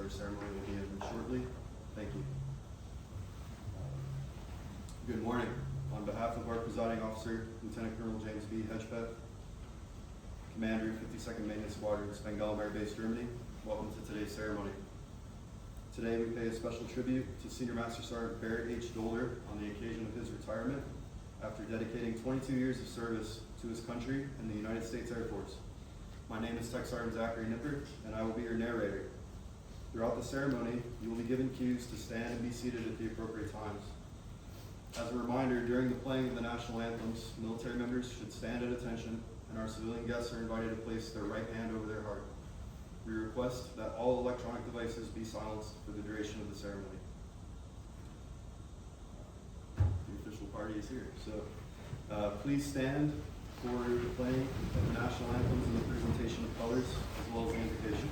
order ceremony will be ended shortly. Thank you. Good morning. On behalf of our presiding officer, Lieutenant Colonel James B. Hedgepeth, Commander, 52nd Maintenance Squadron, Spangdahlem Air Base, Germany, welcome to today's ceremony. Today we pay a special tribute to Senior Master Sergeant Barrett H. Doulder on the occasion of his retirement after dedicating 22 years of service to his country in the United States Air Force. My name is Tech Sergeant Zachary Nipper, and I will be your narrator. Throughout the ceremony, you will be given cues to stand and be seated at the appropriate times. As a reminder, during the playing of the national anthems, military members should stand at attention, and our civilian guests are invited to place their right hand over their heart. We request that all electronic devices be silenced for the duration of the ceremony. The official party is here, so please stand for the playing of the national anthems and the presentation of colors, as well as the invocation.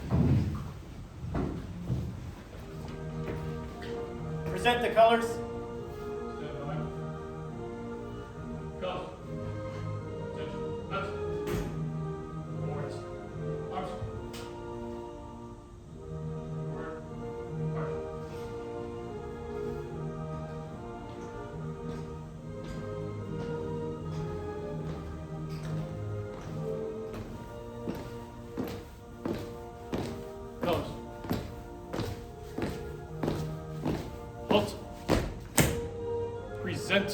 Present the colors. Colors. Attention. Left. Forwards. Arms. Forward. March. Colors. Halt. Present.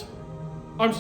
Arms.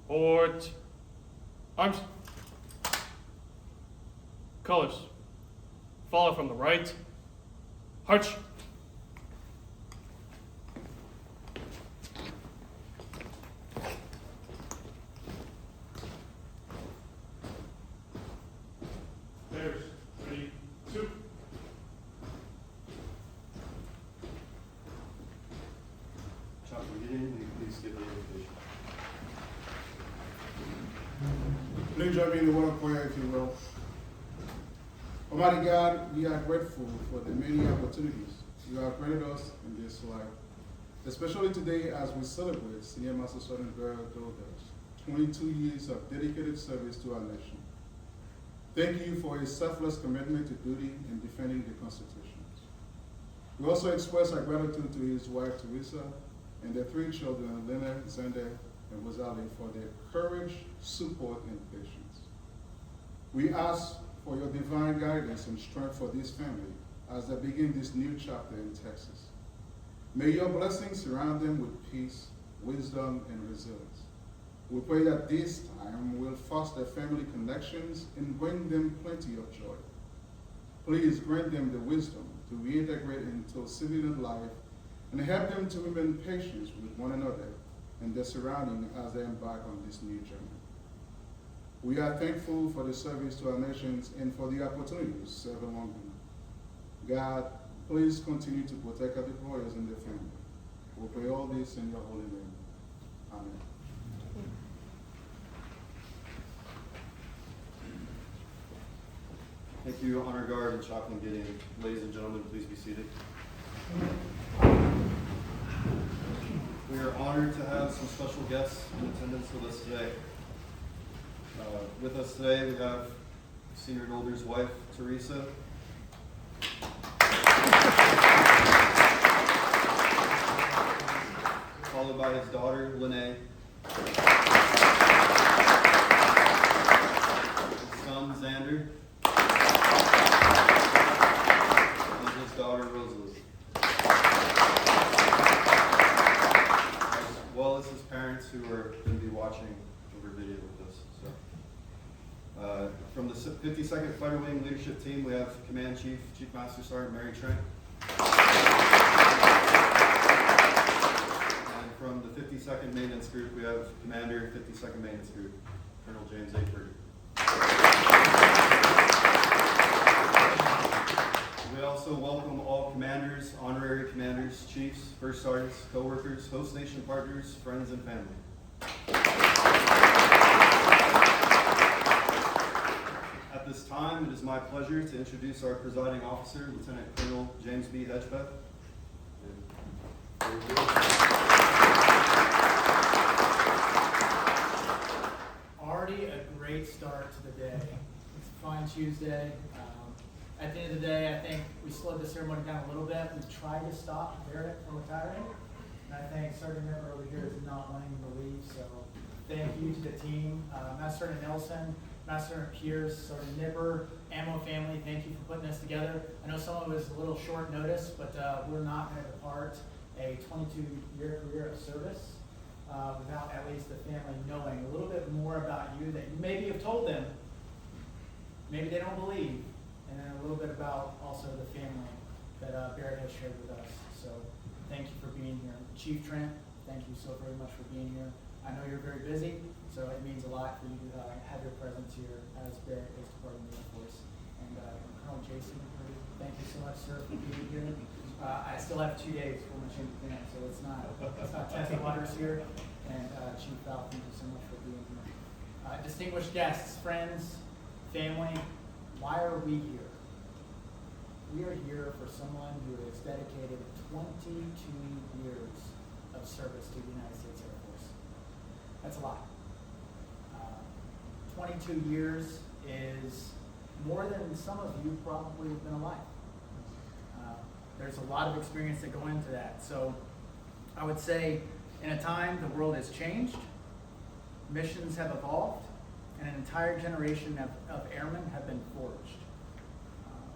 Forward. Arms. Colors. Follow from the right. March. Pairs. Ready. 2. Chopper, get in, will you please give the invocation? Please join me in the word of prayer, if you will. Almighty God, we are grateful for the many opportunities you have granted us in this life, especially today as we celebrate Senior Master Sergeant Barrett Doulder's 22 years of dedicated service to our nation. Thank you for his selfless commitment to duty in defending the Constitution. We also express our gratitude to his wife, Teresa, and their 3 children, Leonard, Zander, and Rosalie, for their courage, support, and patience. We ask for your divine guidance and strength for this family as they begin this new chapter in Texas. May your blessings surround them with peace, wisdom, and resilience. We pray that this time will foster family connections and bring them plenty of joy. please grant them the wisdom to reintegrate into civilian life and help them to remain patient with one another and their surroundings as they embark on this new journey. We are thankful for the service to our nations and for the opportunity to serve among them. God, please continue to protect our deployers and their family. We pray all this in your holy name. Amen. Thank you, Honor Guard and Chaplain Gideon. Ladies and gentlemen, please be seated. We are honored to have some special guests in attendance with us today. With us today, we have Senior Doulder's wife, Teresa. Followed by his daughter, Lene. His son, Xander. And his daughter, Rosalie. As well as his parents who are going to be watching over video with us. From the 52nd Fighter Wing Leadership Team, we have Command Chief Master Sergeant Mary Trent. And from the 52nd Maintenance Group, we have Commander, 52nd Maintenance Group, Colonel James A. Purdy. We also welcome all commanders, honorary commanders, chiefs, first sergeants, co-workers, host nation partners, friends, and family. At this time, it is my pleasure to introduce our presiding officer, Lieutenant Colonel James B. Hedgepeth. Already a great start to the day. It's a fine Tuesday. At the end of the day, I think we slowed the ceremony down a little bit. We tried to stop Barrett from retiring, and I think Sergeant Nipper over here is not wanting him to leave. So thank you to the team, Master Sergeant Nelson, Master Sergeant Pierce, Sergeant Nipper, Ammo family. Thank you for putting this together. I know some of it was a little short notice, but we're not going to depart a 22-year career of service without at least the family knowing a little bit more about you that you maybe have told them, maybe they don't believe, and then a little bit about also the family that Barrett has shared with us. So thank you for being here. Chief Trent, thank you so very much for being here. I know you're very busy, so it means a lot for you to have your presence here as Barrett is departing the Air Force. And Colonel Jason, thank you so much, sir, for being here. I still have 2 days for my change of command, so it's not testing waters here. And Chief Val, thank you so much for being here. Distinguished guests, friends, family, why are we here? We are here for someone who has dedicated 22 years of service to the United States Air Force. That's a lot. 22 years is more than some of you probably have been alive. There's a lot of experience that go into that. So I would say in a time the world has changed, missions have evolved, and an entire generation of airmen have been forged.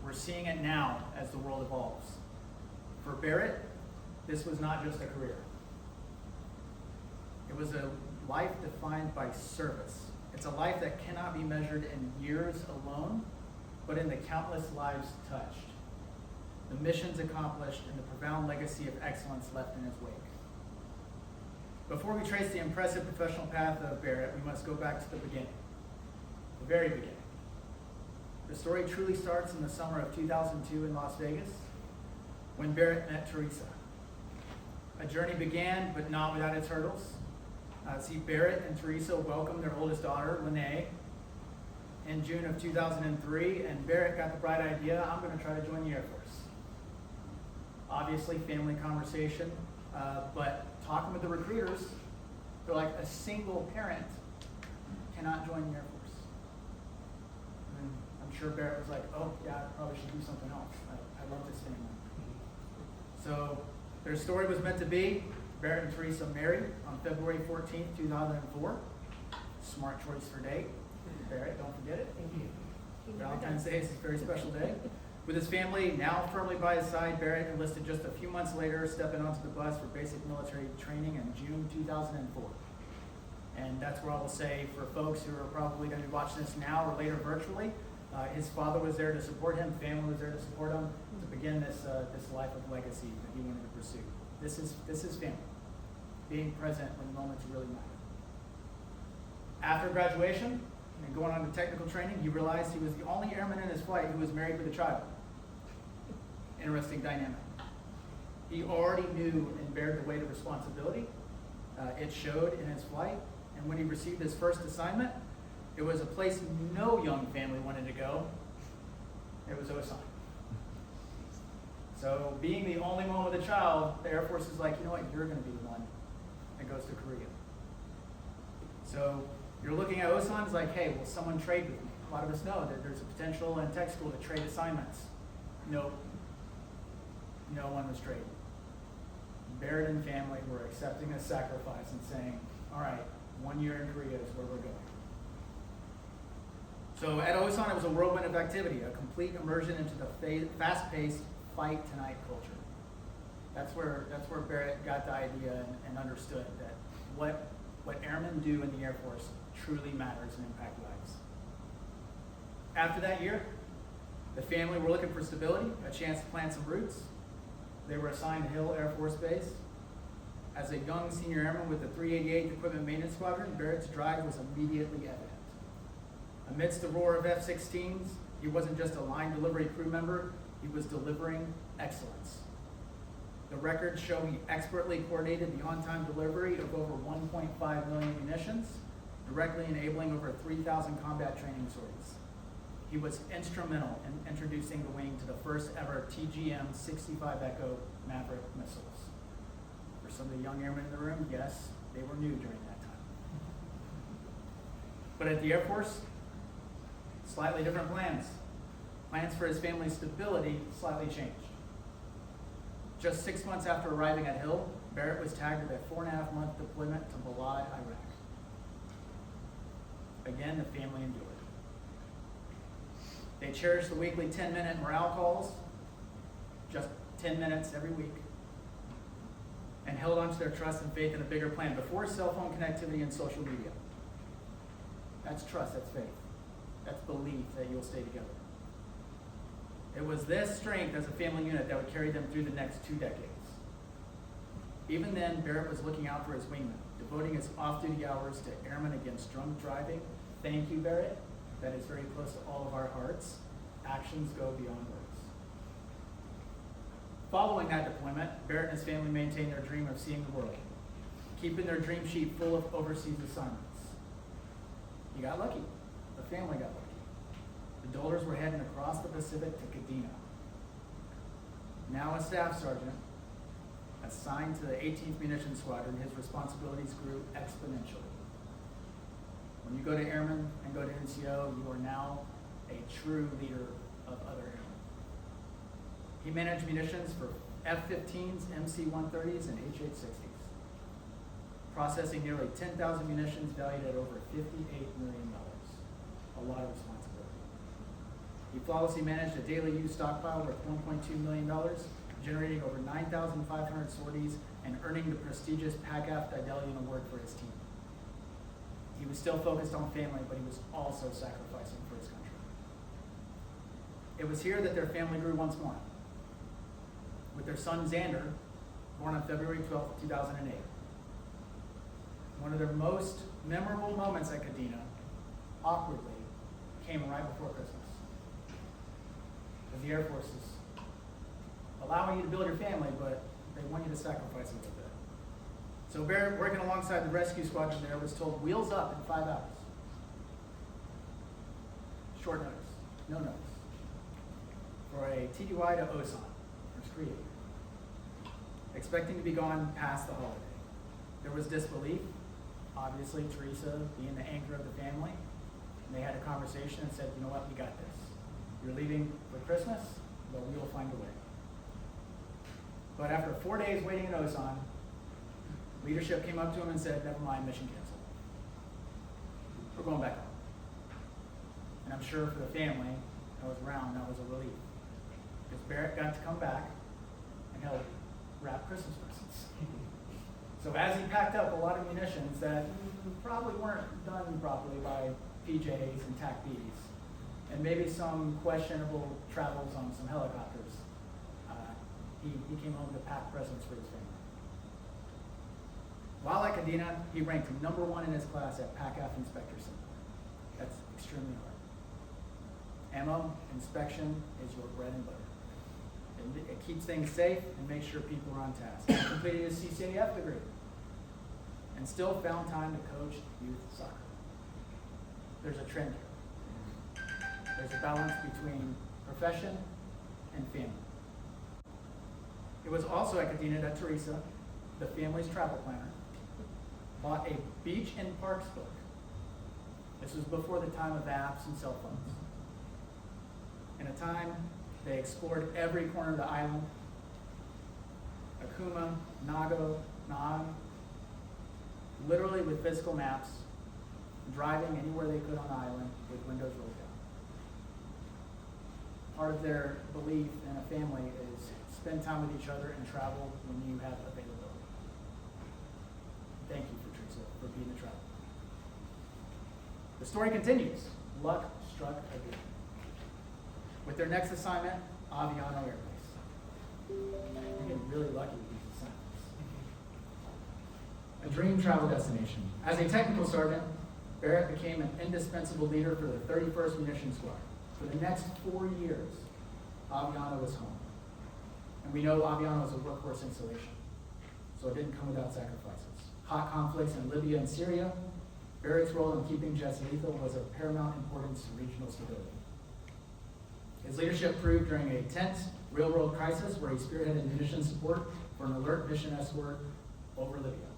We're seeing it now as the world evolves. For Barrett, this was not just a career. It was a life defined by service. It's a life that cannot be measured in years alone, but in the countless lives touched, the missions accomplished, and the profound legacy of excellence left in his wake. Before we trace the impressive professional path of Barrett, we must go back to the beginning, the very beginning. The story truly starts in the summer of 2002 in Las Vegas, when Barrett met Teresa. A journey began, but not without its hurdles. Barrett and Teresa welcomed their oldest daughter, Lene, in June of 2003, and Barrett got the bright idea, I'm going to try to join the Air Force. Obviously, family conversation, but talking with the recruiters, they're like, a single parent cannot join the Air Force. And I'm sure Barrett was like, oh, yeah, I probably should do something else. I love this family. So their story was meant to be. Barrett and Teresa married on February 14th, 2004. Smart choice for date. Barrett, don't forget it. Thank you. Valentine's Day is a very special day. With his family now firmly by his side, Barrett enlisted just a few months later, stepping onto the bus for basic military training in June 2004. And that's where I will say, for folks who are probably going to be watching this now or later virtually, His father was there to support him, family was there to support him, to begin this life of legacy that he wanted to pursue. This is family, being present when moments really matter. After graduation and going on to technical training, he realized he was the only airman in his flight who was married with a child. Interesting dynamic. He already knew and bared the weight of responsibility. It showed in his flight, and when he received his first assignment, it was a place no young family wanted to go. It was Osan. So being the only one with a child, the Air Force is like, you know what, you're going to be the one that goes to Korea. So you're looking at Osan, it's like, hey, will someone trade with me? A lot of us know that there's a potential in tech school to trade assignments. No one was trading. Barrett and family were accepting a sacrifice and saying, all right, 1 year in Korea is where we're going. So at Osan, it was a whirlwind of activity, a complete immersion into the fast-paced fight tonight culture. That's where Barrett got the idea and understood that what airmen do in the Air Force truly matters and impact lives. After that year, the family were looking for stability, a chance to plant some roots. They were assigned to Hill Air Force Base. As a young senior airman with the 388th Equipment Maintenance Squadron, Barrett's drive was immediately evident. Amidst the roar of F-16s, he wasn't just a line delivery crew member, he was delivering excellence. The records show he expertly coordinated the on-time delivery of over 1.5 million munitions, directly enabling over 3,000 combat training sorties. He was instrumental in introducing the wing to the first ever TGM-65 Echo Maverick missiles. For some of the young airmen in the room, yes, they were new during that time. But at the Air Force, slightly different plans. Plans for his family's stability slightly changed. Just 6 months after arriving at Hill, Barrett was tagged with a 4.5-month deployment to Balad, Iraq. Again, the family endured. They cherished the weekly 10-minute morale calls, just 10 minutes every week, and held on to their trust and faith in a bigger plan before cell phone connectivity and social media. That's trust, that's faith, that's belief that you'll stay together. It was this strength as a family unit that would carry them through the next 2 decades. Even then, Barrett was looking out for his wingmen, devoting his off-duty hours to airmen against drunk driving. Thank you, Barrett. That is very close to all of our hearts. Actions go beyond words. Following that deployment, Barrett and his family maintained their dream of seeing the world, keeping their dream sheet full of overseas assignments. You got lucky. The family got lucky. The Doulders were heading across the Pacific to Kadena. Now a staff sergeant, assigned to the 18th Munitions Squadron, his responsibilities grew exponentially. When you go to airmen and go to NCO, you are now a true leader of other airmen. He managed munitions for F-15s, MC-130s, and H-860s, processing nearly 10,000 munitions valued at over $58 million. A lot of responsibility. He flawlessly managed a daily use stockpile worth $1.2 million, generating over 9,500 sorties and earning the prestigious PACAF Daedalian Award for his team. He was still focused on family, but he was also sacrificing for his country. It was here that their family grew once more, with their son Xander, born on February 12, 2008. One of their most memorable moments at Kadena, awkwardly, came right before Christmas. As the Air Force is allowing you to build your family, but they want you to sacrifice a little bit. So Barrett, working alongside the rescue squadron there, was told wheels up in 5 hours. Short notice, no notice, for a TDY to Osan, or Korea, expecting to be gone past the holiday. There was disbelief, obviously Teresa being the anchor of the family, and they had a conversation and said, you know what, we got this. You're leaving for Christmas, but we will find a way. But after 4 days waiting in Osan, leadership came up to him and said, never mind, mission canceled. We're going back home. And I'm sure for the family that was around, that was a relief. Because Barrett got to come back and help wrap Christmas presents. So as he packed up a lot of munitions that probably weren't done properly by PJs and TAC Bs, and maybe some questionable travels on some helicopters, he came home to pack presents for his family. While at Kadena, he ranked #1 in his class at PACAF Inspector Simulator. That's extremely hard. Ammo inspection is your bread and butter. It keeps things safe and makes sure people are on task. He completed his CCAF degree and still found time to coach youth soccer. There's a trend here. There's a balance between profession and family. It was also at Kadena that Teresa, the family's travel planner, bought a beach and parks book. This was before the time of apps and cell phones. In a time they explored every corner of the island, Akuma, Nago, Naan, literally with physical maps, driving anywhere they could on the island with windows rolled down. Part of their belief in a family is spend time with each other and travel when you have availability. Thank you, Teresa, for being a traveler. The story continues. Luck struck again. With their next assignment, Aviano Air Base. You're getting really lucky with these assignments. A dream travel destination. As a technical sergeant, Barrett became an indispensable leader for the 31st Munitions Squad. For the next 4 years, Aviano was home. And we know Aviano is a workhorse installation, so it didn't come without sacrifices. Hot conflicts in Libya and Syria, Barrett's role in keeping jets lethal was of paramount importance to regional stability. His leadership proved during a tense, real-world crisis where he spearheaded munitions support for an alert mission escort over Libya,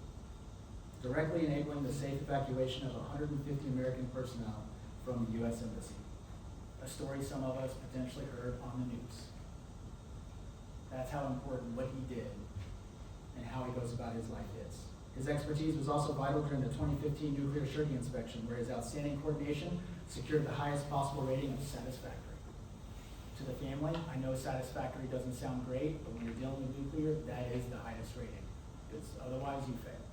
directly enabling the safe evacuation of 150 American personnel from the U.S. Embassy. A story some of us potentially heard on the news. That's how important what he did and how he goes about his life is. His expertise was also vital during the 2015 nuclear surety inspection, where his outstanding coordination secured the highest possible rating of satisfactory. To the family, I know satisfactory doesn't sound great, but when you're dealing with nuclear, that is the highest rating, because otherwise you fail.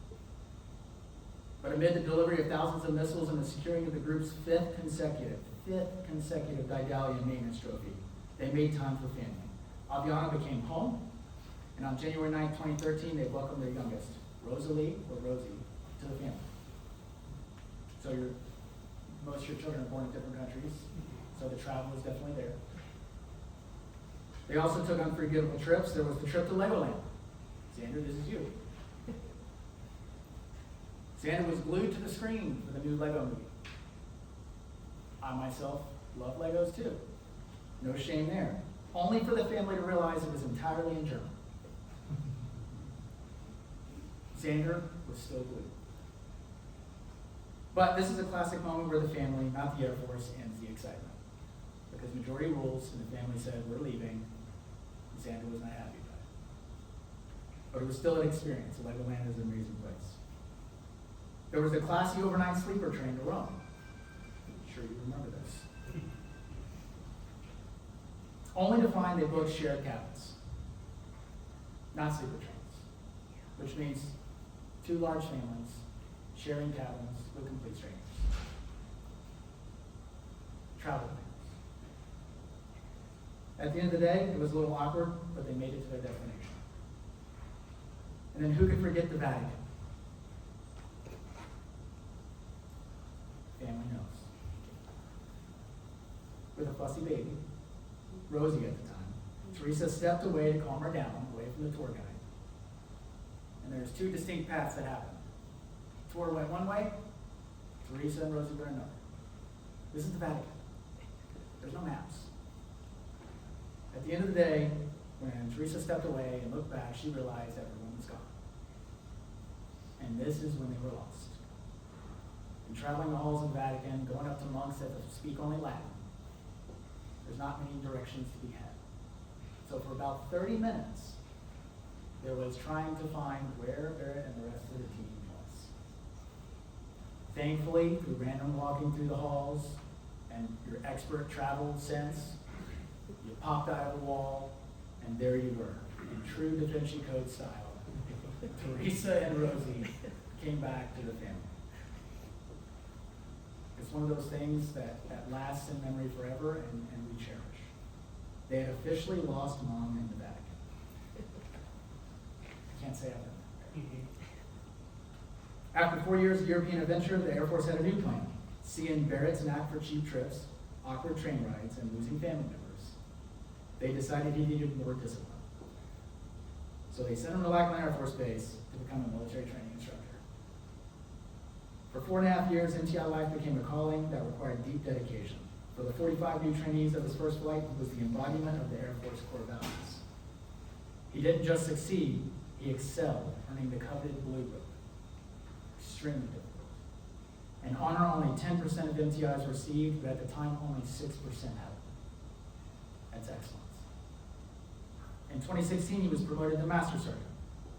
But amid the delivery of thousands of missiles and the securing of the group's fifth consecutive Daedalian maintenance trophy, they made time for family. Aviano became home, and on January 9, 2013, they welcomed their youngest, Rosalie, or Rosie, to the family. So most of your children are born in different countries, so the travel is definitely there. They also took unforgettable trips. There was the trip to Legoland. Xander, this is you. Xander was glued to the screen for the new Lego movie. I myself love Legos too. No shame there. Only for the family to realize it was entirely in German. Xander was still glued. But this is a classic moment where the family, not the Air Force, ends the excitement. Because majority rules, and the family said, we're leaving. Xander was not happy about it. But it was still an experience. Legoland is an amazing place. There was a classy overnight sleeper train to Rome. I'm sure you remember this. Only to find they both shared cabins, not sleeper trains, which means two large families sharing cabins with complete strangers. Travel plans. At the end of the day, it was a little awkward, but they made it to their destination. And then who could forget the Vatican? Family knows. With a fussy baby, Rosie at the time, Teresa stepped away to calm her down, away from the tour guide. And there's two distinct paths that happened. The tour went one way, Teresa and Rosie went another. This is the Vatican. There's no maps. At the end of the day, when Teresa stepped away and looked back, she realized everyone was gone. And this is when they were lost. And traveling the halls of the Vatican, going up to monks that speak only Latin, there's not many directions to be had. So for about 30 minutes, there was trying to find where Barrett and the rest of the team was. Thankfully, through random walking through the halls and your expert travel sense, you popped out of the wall, and there you were, in true Da Vinci Code style. Teresa and Rosie came back to the family. It's one of those things that lasts in memory forever and we cherish. They had officially lost Mom in the Vatican. I can't say I've done that. After 4 years of European adventure, the Air Force had a new plan. Seeing Barrett's knack for cheap trips, awkward train rides, and losing family members, they decided he needed more discipline. So they sent him to Lackland Air Force Base to become a military training instructor. For 4.5 years, MTI life became a calling that required deep dedication. For the 45 new trainees of his first flight, he was the embodiment of the Air Force core values. He didn't just succeed, he excelled, earning the coveted blue book. Extremely difficult. An honor only 10% of MTIs received, but at the time only 6% had it. That's excellence. In 2016, he was promoted to Master Sergeant,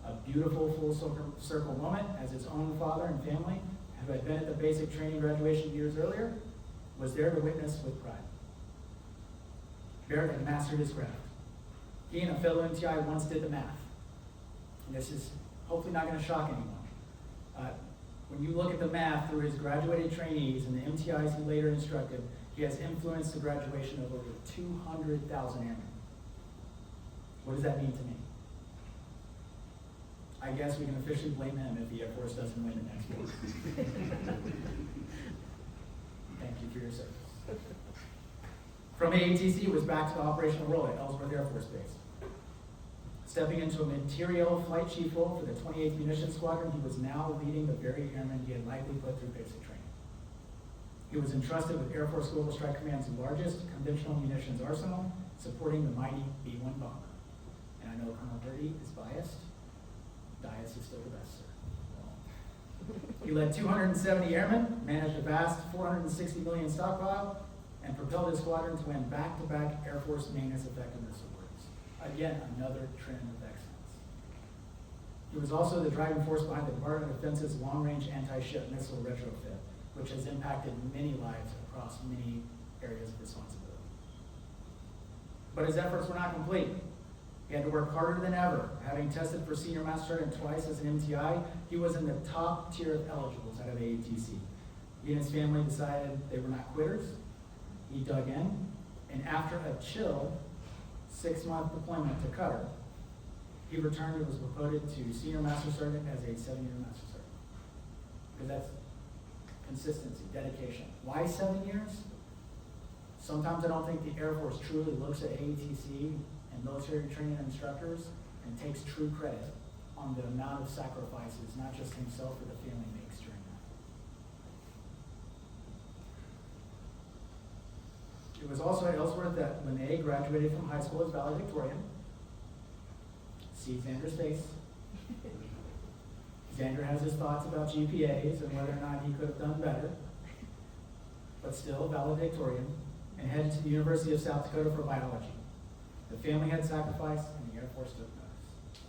a beautiful full circle moment as his own father and family, who had been at the basic training graduation years earlier, was there to witness with pride. Barrett had mastered his craft. He and a fellow MTI once did the math. And this is hopefully not going to shock anyone. When you look at the math through his graduated trainees and the MTIs he later instructed, he has influenced the graduation of over 200,000 airmen. What does that mean to me? I guess we can officially blame him if the Air Force doesn't win the next war. Thank you for your service. From AATC, he was back to the operational role at Ellsworth Air Force Base. Stepping into a material flight chief role for the 28th Munitions Squadron, he was now leading the very airmen he had likely put through basic training. He was entrusted with Air Force Global Strike Command's largest conventional munitions arsenal, supporting the mighty B-1 bomber. And I know Colonel Birdie is biased. Dias is still the best, sir. He led 270 airmen, managed a vast 460 million stockpile, and propelled his squadron to win back-to-back Air Force Maintenance Effectiveness Awards. Again, another trend of excellence. He was also the driving force behind the Department of Defense's long-range anti-ship missile retrofit, which has impacted many lives across many areas of responsibility. But his efforts were not complete. He had to work harder than ever. Having tested for senior master sergeant twice as an MTI, he was in the top tier of eligibles out of AATC. He and his family decided they were not quitters. He dug in, and after a chill 6-month deployment to Qatar, he returned and was promoted to senior master sergeant as a 7-year master sergeant. Because that's consistency, dedication. Why 7 years? Sometimes I don't think the Air Force truly looks at AATC and military training instructors and takes true credit on the amount of sacrifices, not just himself or the family makes during that. It was also at Ellsworth that Lene graduated from high school as valedictorian. See Xander's face. Xander has his thoughts about GPAs and whether or not he could have done better, but still valedictorian, and headed to the University of South Dakota for biology. The family had sacrificed, and the Air Force took notice.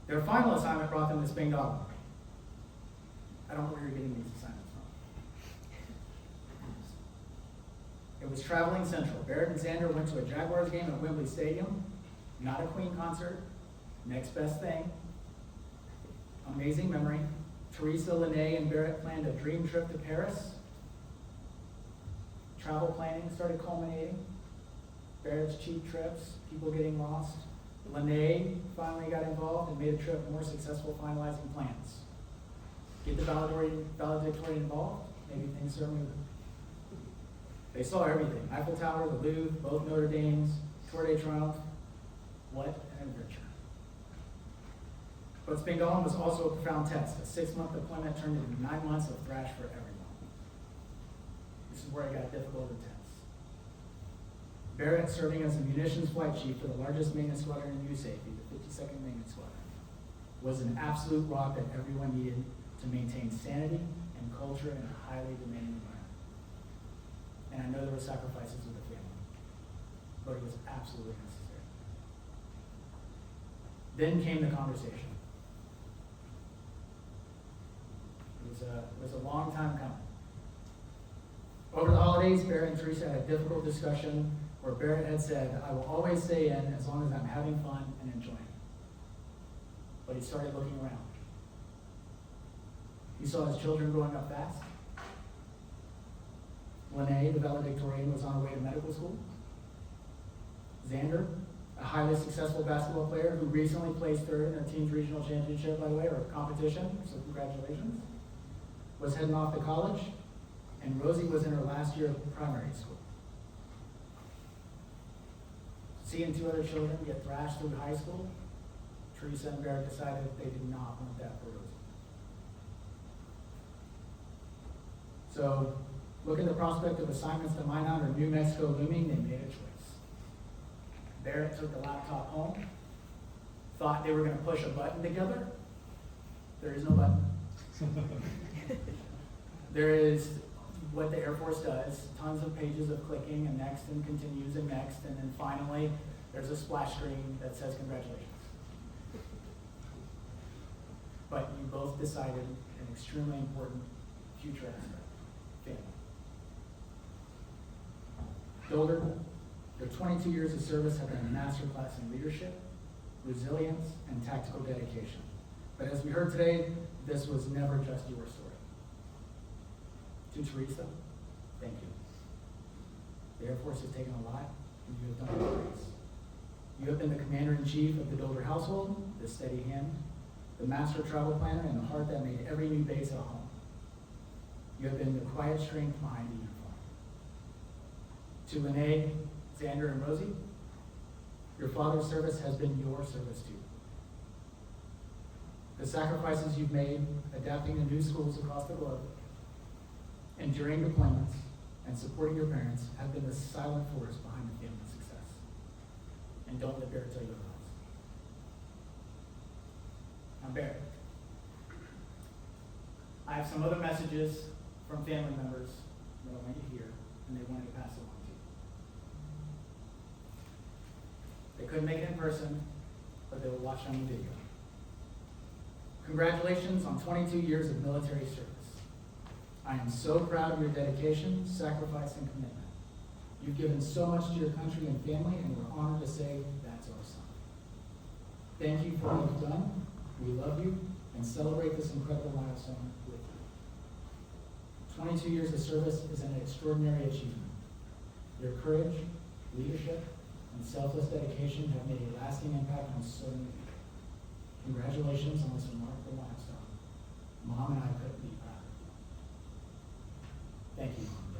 Their final assignment brought them to Spangdahlem. I don't know where you're getting these assignments from. It was traveling central. Barrett and Xander went to a Jaguars game at Wembley Stadium. Not a Queen concert. Next best thing. Amazing memory. Teresa, Lene, and Barrett planned a dream trip to Paris. Travel planning started culminating. Barrett's cheap trips, people getting lost. Lene finally got involved and made a trip more successful, finalizing plans. Get the valedictorian involved, maybe things are moving. They saw everything. Eiffel Tower, the Louvre, both Notre Dames, Tour de Triomphe. What an adventure. But Spangdahlem was also a profound test. A 6-month deployment turned into 9 months of thrash for everyone. This is where it got difficult and tense. Barrett, serving as the munitions flight chief for the largest maintenance squadron in USAFE, the 52nd Maintenance Squadron, was an absolute rock that everyone needed to maintain sanity and culture in a highly demanding environment. And I know there were sacrifices with the family, but it was absolutely necessary. Then came the conversation. It was a long time coming. Over the holidays, Barrett and Teresa had a difficult discussion where Barrett had said, "I will always stay in as long as I'm having fun and enjoying." But he started looking around. He saw his children growing up fast. Lene, the valedictorian, was on her way to medical school. Xander, a highly successful basketball player who recently placed third in our team's regional championship, by the way, or competition, so congratulations, was heading off to college, and Rosie was in her last year of primary school. Seeing two other children get thrashed through high school, Teresa and Barrett decided they did not want that for Rosie. So, looking at the prospect of assignments to Minot or New Mexico looming, they made a choice. Barrett took the laptop home, thought they were going to push a button together. There is no button. There is what the Air Force does, tons of pages of clicking and next and continues and next, and then finally there's a splash screen that says congratulations. But you both decided an extremely important future aspect, family. Doulder, their 22 years of service have been a masterclass in leadership, resilience, and tactical dedication. But as we heard today, this was never just your story. To Teresa, thank you. The Air Force has taken a lot, and you have done it with grace. You have been the commander-in-chief of the Doulder household, the steady hand, the master travel planner, and the heart that made every new base a home. You have been the quiet strength behind the uniform. To Lene, Xander, and Rosie, your father's service has been your service too. The sacrifices you've made, adapting to new schools across the globe, enduring deployments, and supporting your parents have been the silent force behind the family's success. And don't let Barrett tell you otherwise. Now, Barrett, I have some other messages from family members that I want you to hear, and they want me to pass along to you. They couldn't make it in person, but they will watch on the video. Congratulations on 22 years of military service. I am so proud of your dedication, sacrifice, and commitment. You've given so much to your country and family, and we're honored to say that's our son. Thank you for what you've done. We love you and celebrate this incredible milestone with you. 22 years of service is an extraordinary achievement. Your courage, leadership, and selfless dedication have made a lasting impact on so many people. Congratulations on this remarkable milestone. Mom and I couldn't be prouder. Thank you, Mom and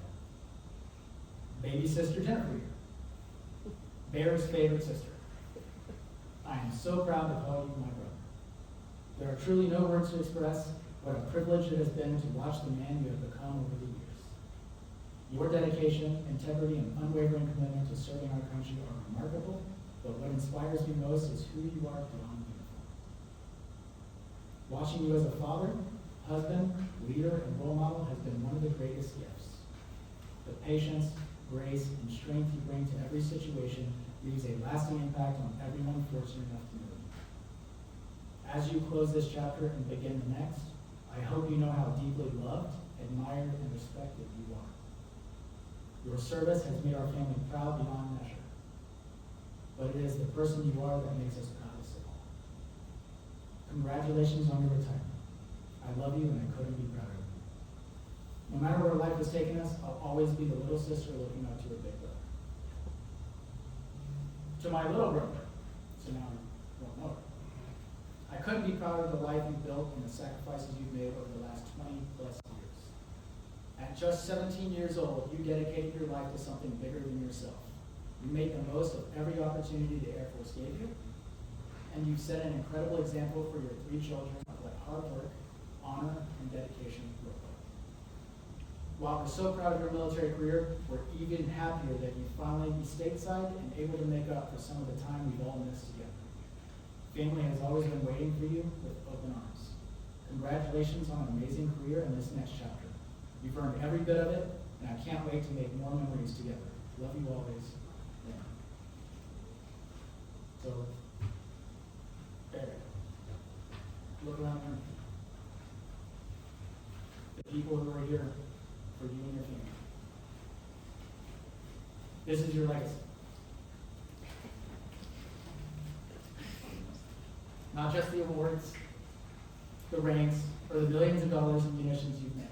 Dad. Baby sister Jennifer here. Bear's favorite sister. I am so proud to call you my brother. There are truly no words to express what a privilege it has been to watch the man you have become over the years. Your dedication, integrity, and unwavering commitment to serving our country are remarkable, but what inspires me most is who you are beyond uniform. Watching you as a father, husband, leader, and role model has been one of the greatest gifts. The patience, grace, and strength you bring to every situation leaves a lasting impact on everyone fortunate enough to know you. As you close this chapter and begin the next, I hope you know how deeply loved, admired, and respected you are. Your service has made our family proud beyond measure, but it is the person you are that makes us proudest of all. Congratulations on your retirement. I love you and I couldn't be prouder of you. No matter where life has taken us, I'll always be the little sister looking up to her big brother. To my little brother, so now you won't know her. I couldn't be prouder of the life you've built and the sacrifices you've made over the last 20 plus years. At just 17 years old, you dedicated your life to something bigger than yourself. You made the most of every opportunity the Air Force gave you, and you've set an incredible example for your 3 children of what hard work, honor, and dedication look like. While we're so proud of your military career, we're even happier that you finally be stateside and able to make up for some of the time we've all missed together. Family has always been waiting for you with open arms. Congratulations on an amazing career in this next chapter. You've earned every bit of it, and I can't wait to make more memories together. Love you always. Yeah. So, Barrett, look around here. The people who are here for you and your family. This is your legacy. Not just the awards, the ranks, or the billions of dollars in munitions you've managed.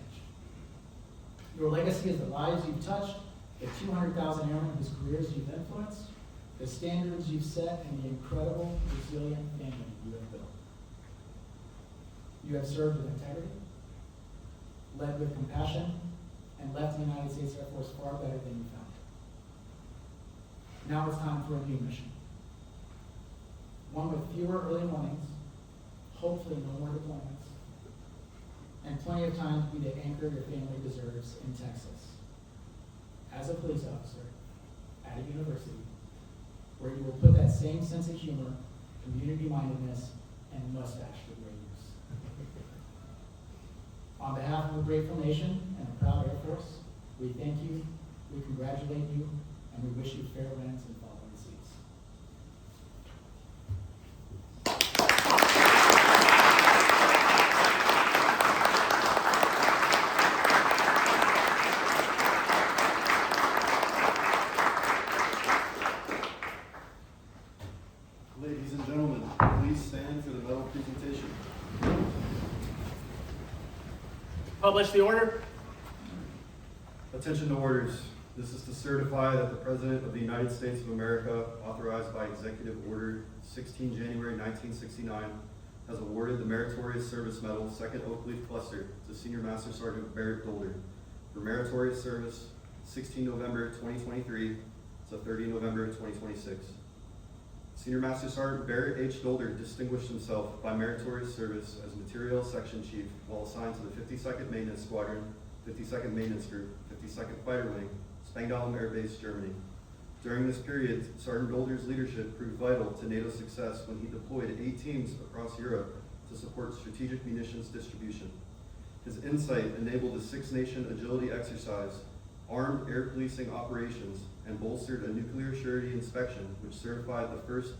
Your legacy is the lives you've touched, the 200,000 airmen whose careers you've influenced, the standards you've set, and the incredible, resilient family you have built. You have served with integrity, led with compassion, and left the United States Air Force far better than you found it. Now it's time for a new mission. One with fewer early mornings, hopefully no more deployments, and plenty of time to be the anchor your family deserves in Texas. As a police officer at a university where you will put that same sense of humor, community-mindedness, and mustache to great use. On behalf of a grateful nation and a proud Air Force, we thank you, we congratulate you, and we wish you fair winds and following seats. Ladies and gentlemen, please stand for the medal presentation. Publish the order. Attention to orders. This is to certify that the President of the United States of America, authorized by Executive Order 16 January 1969, has awarded the Meritorious Service Medal, 2nd Oak Leaf Cluster, to Senior Master Sergeant Barrett Doulder for meritorious service 16 November 2023 to 30 November 2026. Senior Master Sergeant Barrett H. Doulder distinguished himself by meritorious service as Materiel Section Chief while assigned to the 52nd Maintenance Squadron, 52nd Maintenance Group, 52nd Fighter Wing, Spangdahlem Air Base, Germany. During this period, Sergeant Doulder's leadership proved vital to NATO's success when he deployed 8 teams across Europe to support strategic munitions distribution. His insight enabled a 6-nation agility exercise, armed air policing operations, and bolstered a nuclear surety inspection which certified the first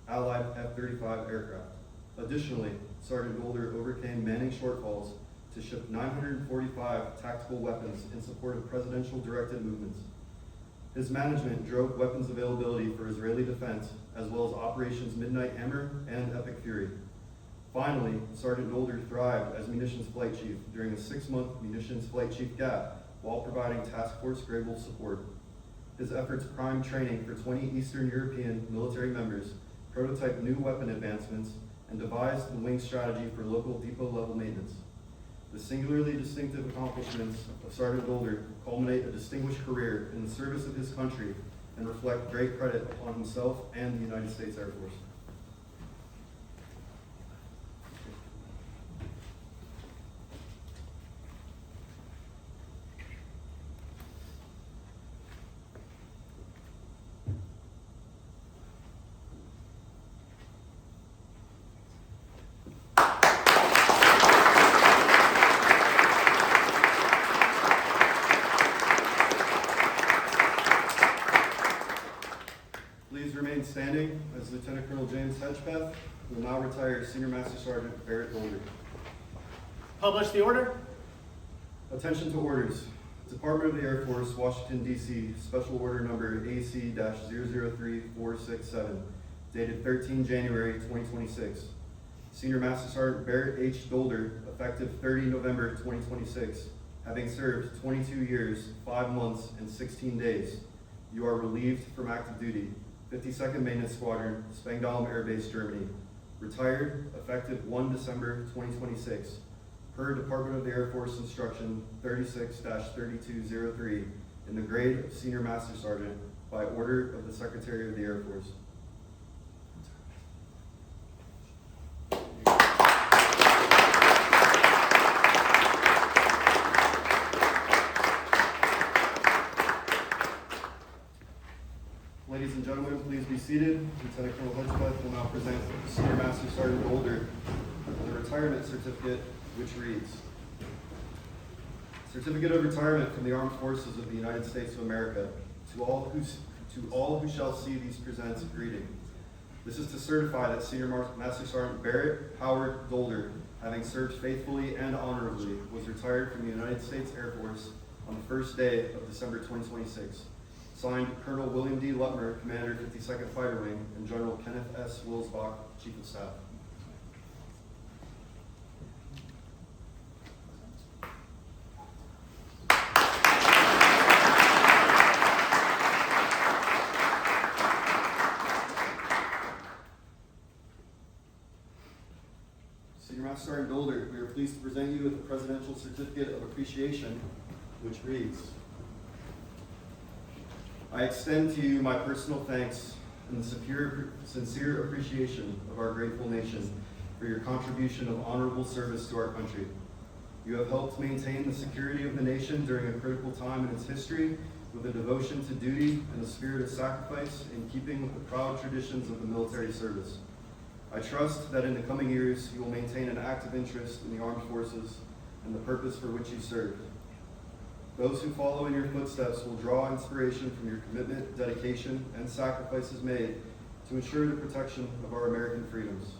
Allied F-35 aircraft. Additionally, Sergeant Doulder overcame manning shortfalls to ship 945 tactical weapons in support of presidential directed movements. His management drove weapons availability for Israeli defense, as well as Operations Midnight Hammer and Epic Fury. Finally, Sergeant Doulder thrived as Munitions Flight Chief during a 6-month Munitions Flight Chief gap while providing Task Force Grable support. His efforts primed training for 20 Eastern European military members, prototyped new weapon advancements, and devised the wing strategy for local depot-level maintenance. The singularly distinctive accomplishments of Sergeant Doulder culminate a distinguished career in the service of his country and reflect great credit upon himself and the United States Air Force. Please remain standing as Lieutenant Colonel James Hedgepeth will now retire Senior Master Sergeant Barrett Doulder. Publish the order. Attention to orders. Department of the Air Force, Washington, D.C., Special Order Number AC-003467, dated 13 January 2026. Senior Master Sergeant Barrett H. Doulder, effective 30 November 2026, having served 22 years, 5 months, and 16 days. You are relieved from active duty. 52nd Maintenance Squadron, Spangdahlem Air Base, Germany. Retired, effective 1 December 2026. Per Department of the Air Force Instruction 36-3203, in the grade of Senior Master Sergeant, by order of the Secretary of the Air Force. Ladies and gentlemen, please be seated. Lieutenant Colonel Hedgepeth will now present Senior Master Sergeant Doulder the retirement certificate, which reads, Certificate of Retirement from the Armed Forces of the United States of America. To all who shall see these presents greeting. This is to certify that Senior Master Sergeant Barrett Howard Doulder, having served faithfully and honorably, was retired from the United States Air Force on the first day of December 2026. Signed, Colonel William D. Lutmer, Commander, 52nd Fighter Wing, and General Kenneth S. Wilsbach, Chief of Staff. Senior Master Sergeant Doulder, we are pleased to present you with the Presidential Certificate of Appreciation, which reads, I extend to you my personal thanks and the sincere appreciation of our grateful nation for your contribution of honorable service to our country. You have helped maintain the security of the nation during a critical time in its history with a devotion to duty and a spirit of sacrifice in keeping with the proud traditions of the military service. I trust that in the coming years you will maintain an active interest in the armed forces and the purpose for which you served. Those who follow in your footsteps will draw inspiration from your commitment, dedication, and sacrifices made to ensure the protection of our American freedoms.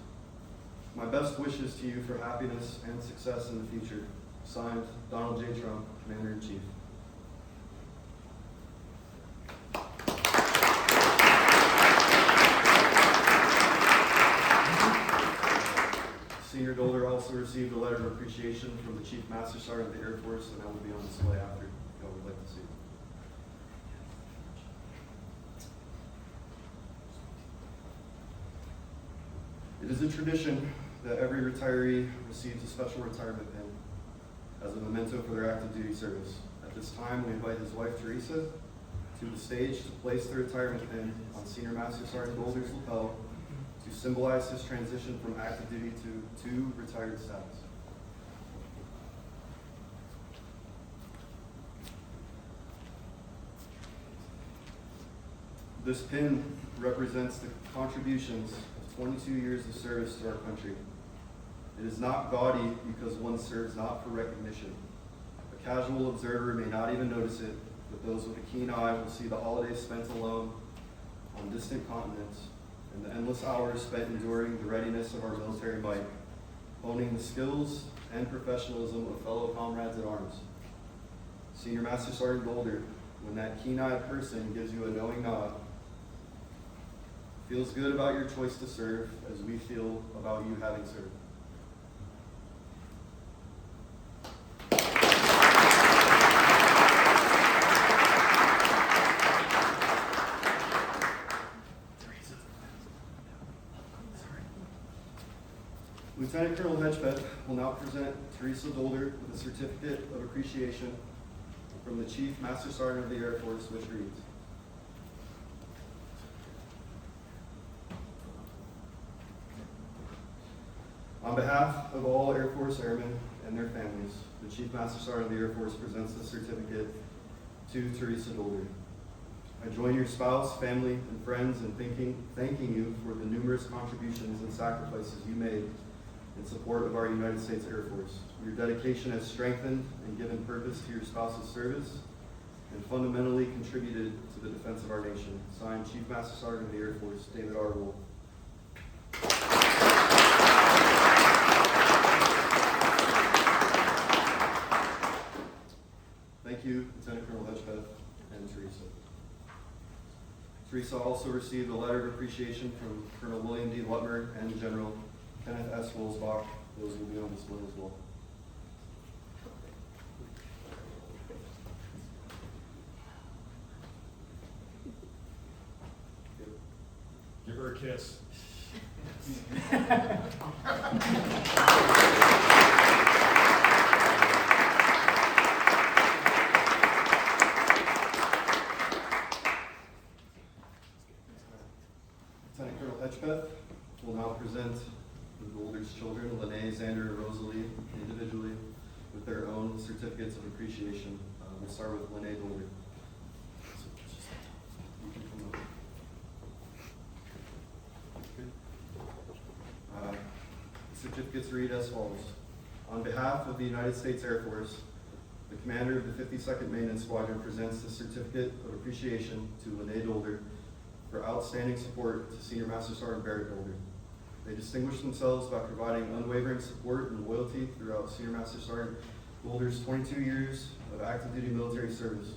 My best wishes to you for happiness and success in the future. Signed, Donald J. Trump, Commander-in-Chief. Senior Doulder also received a letter of appreciation from the Chief Master Sergeant of the Air Force, and that will be on display after if y'all would like to see it. It is a tradition that every retiree receives a special retirement pin as a memento for their active duty service. At this time, we invite his wife, Teresa, to the stage to place the retirement pin on Senior Master Sergeant Doulder's lapel to symbolize his transition from active duty to retired status. This pin represents the contributions of 22 years of service to our country. It is not gaudy because one serves not for recognition. A casual observer may not even notice it, but those with a keen eye will see the holidays spent alone on distant continents and the endless hours spent enduring the readiness of our military might, honing the skills and professionalism of fellow comrades at arms. Senior Master Sergeant Doulder, when that keen-eyed person gives you a knowing nod, feels good about your choice to serve as we feel about you having served. Lieutenant Colonel Hedgepeth will now present Teresa Doulder with a certificate of appreciation from the Chief Master Sergeant of the Air Force, which reads, on behalf of all Air Force airmen and their families, the Chief Master Sergeant of the Air Force presents the certificate to Teresa Doulder. I join your spouse, family, and friends in thanking you for the numerous contributions and sacrifices you made in support of our United States Air Force. Your dedication has strengthened and given purpose to your spouse's service and fundamentally contributed to the defense of our nation. Signed, Chief Master Sergeant of the Air Force, David R. Wolf. Thank you, Lieutenant Colonel Hedgepeth and Teresa. Teresa also received a letter of appreciation from Colonel William D. Lutmer and General Kenneth S. Wilsbach. Those will be on display as well. Give her a kiss. Lieutenant Colonel Hedgepeth will now present the Doulder's children, Lene, Xander, and Rosalie, individually with their own certificates of appreciation. We'll start with Lene Doulder. You can come up. Certificates read as follows. On behalf of the United States Air Force, the commander of the 52nd Maintenance Squadron presents the certificate of appreciation to Lene Doulder for outstanding support to Senior Master Sergeant Barrett Doulder. They distinguished themselves by providing unwavering support and loyalty throughout Senior Master Sergeant Doulder's 22 years of active duty military service.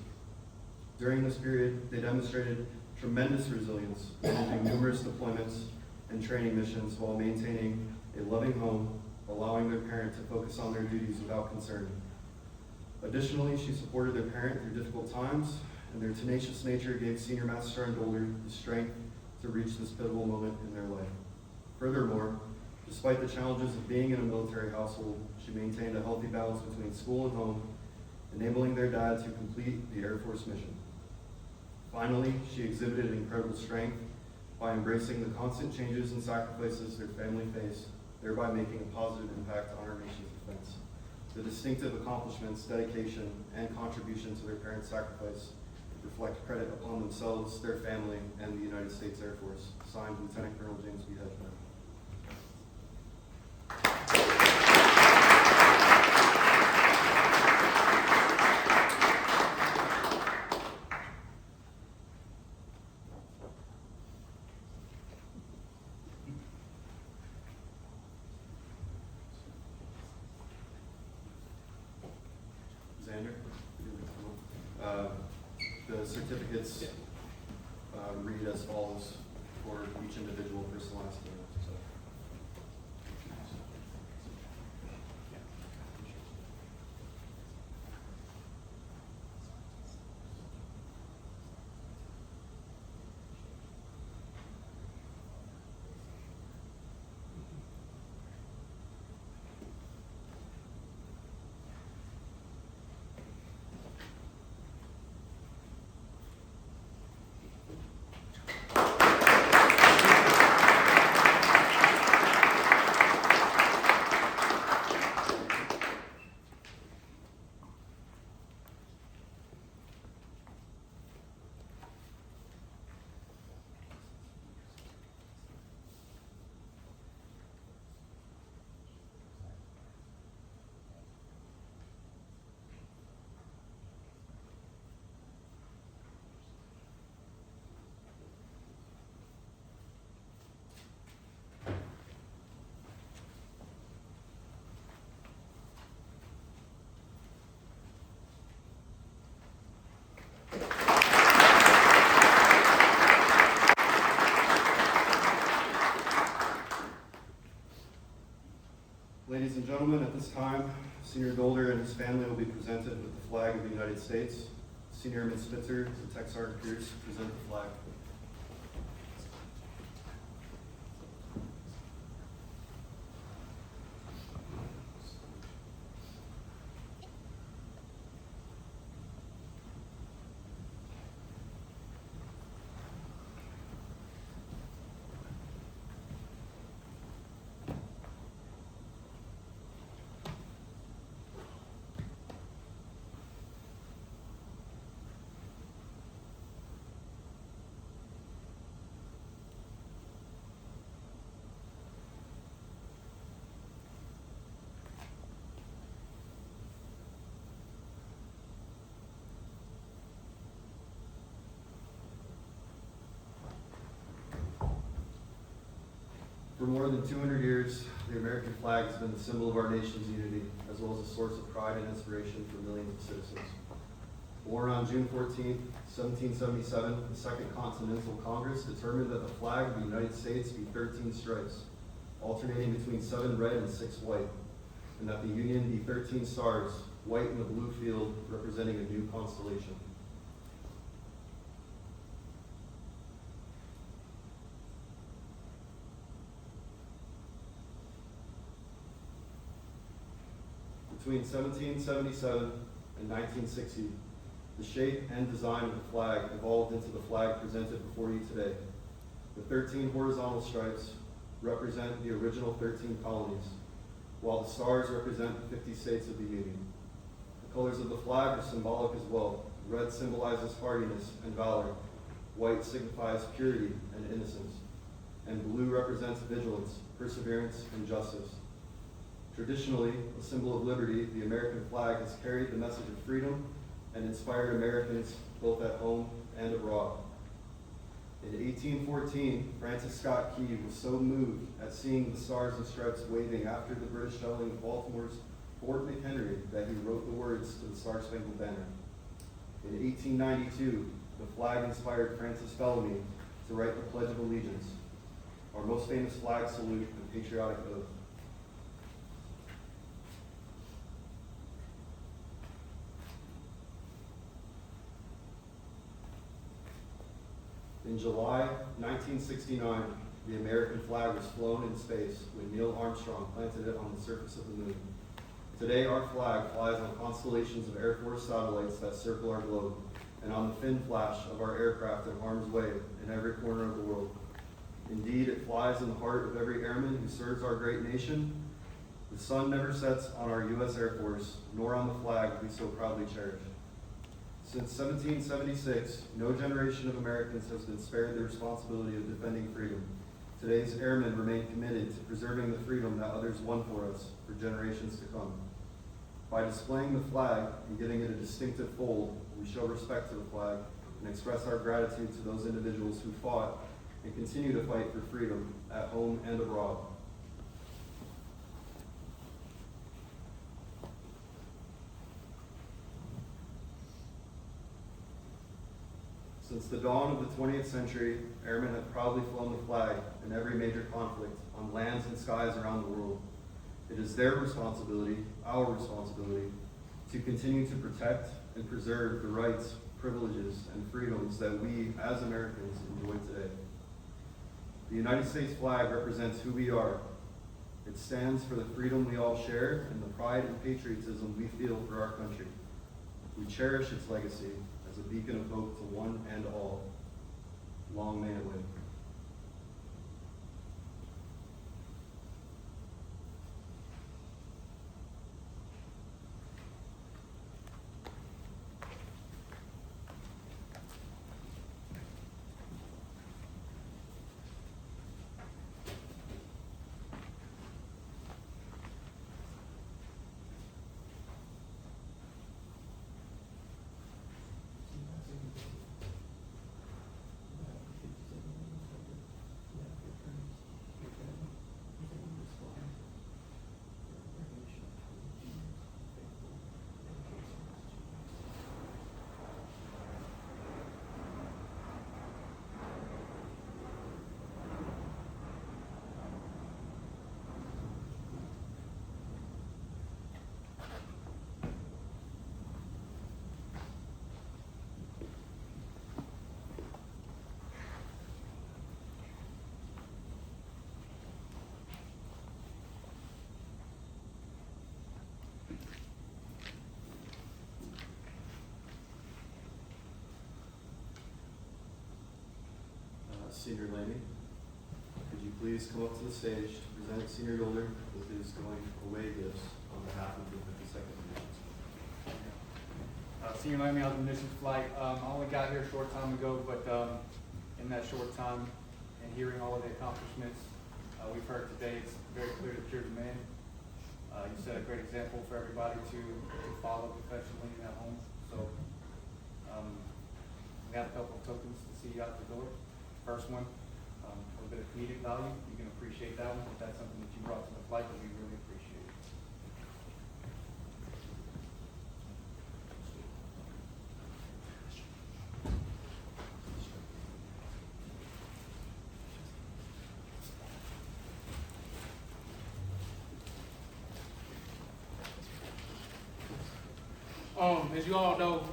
During this period, they demonstrated tremendous resilience, managing numerous deployments and training missions while maintaining a loving home, allowing their parent to focus on their duties without concern. Additionally, she supported their parent through difficult times, and their tenacious nature gave Senior Master Sergeant Doulder the strength to reach this pivotal moment in their life. Furthermore, Despite the challenges of being in a military household, she maintained a healthy balance between school and home, enabling their dad to complete the Air Force mission. Finally, she exhibited incredible strength by embracing the constant changes and sacrifices their family faced, thereby making a positive impact on our nation's defense. The distinctive accomplishments, dedication, and contribution to their parents' sacrifice reflect credit upon themselves, their family, and the United States Air Force. Signed, Lieutenant Colonel James B. Hedgeman. Xander, the certificates read as follows for each individual personalized. So. Ladies and gentlemen, at this time, Senior Doulder and his family will be presented with the flag of the United States. Senior Airman Spitzer and Tech Sergeant Pierce present the flag. For more than 200 years, the American flag has been the symbol of our nation's unity, as well as a source of pride and inspiration for millions of citizens. Born on June 14, 1777, the Second Continental Congress determined that the flag of the United States be 13 stripes, alternating between 7 red and 6 white, and that the Union be 13 stars, white in a blue field, representing a new constellation. Between 1777 and 1960, the shape and design of the flag evolved into the flag presented before you today. The 13 horizontal stripes represent the original 13 colonies, while the stars represent the 50 states of the Union. The colors of the flag are symbolic as well. Red symbolizes hardiness and valor, white signifies purity and innocence, and blue represents vigilance, perseverance, and justice. Traditionally, a symbol of liberty, the American flag has carried the message of freedom and inspired Americans both at home and abroad. In 1814, Francis Scott Key was so moved at seeing the stars and stripes waving after the British shelling of Baltimore's Fort McHenry that he wrote the words to the Star-Spangled Banner. In 1892, the flag inspired Francis Bellamy to write the Pledge of Allegiance, our most famous flag salute and patriotic oath. In July 1969, the American flag was flown in space when Neil Armstrong planted it on the surface of the moon. Today, our flag flies on constellations of Air Force satellites that circle our globe, and on the fin flash of our aircraft in harm's way in every corner of the world. Indeed, it flies in the heart of every airman who serves our great nation. The sun never sets on our U.S. Air Force, nor on the flag we so proudly cherish. Since 1776, no generation of Americans has been spared the responsibility of defending freedom. Today's airmen remain committed to preserving the freedom that others won for us for generations to come. By displaying the flag and giving it a distinctive fold, we show respect to the flag and express our gratitude to those individuals who fought and continue to fight for freedom at home and abroad. Since the dawn of the 20th century, airmen have proudly flown the flag in every major conflict on lands and skies around the world. It is their responsibility, our responsibility, to continue to protect and preserve the rights, privileges, and freedoms that we, as Americans, enjoy today. The United States flag represents who we are. It stands for the freedom we all share and the pride and patriotism we feel for our country. We cherish its legacy as a beacon of hope to one and all. Long may it live. Senior Lamy, could you please come up to the stage to present Senior Doulder with his going away gifts on behalf of the 52nd Divisions. Senior Lamy, I was in mission flight. I only got here a short time ago, but in that short time and hearing all of the accomplishments we've heard today, it's very clear that you're the man. You set a great example for everybody to follow professionally and at home. So we have a couple of tokens to see you out the door. First one, a little bit of comedic value. You can appreciate that one if that's something that you brought to the flight that we really appreciate. As you all know,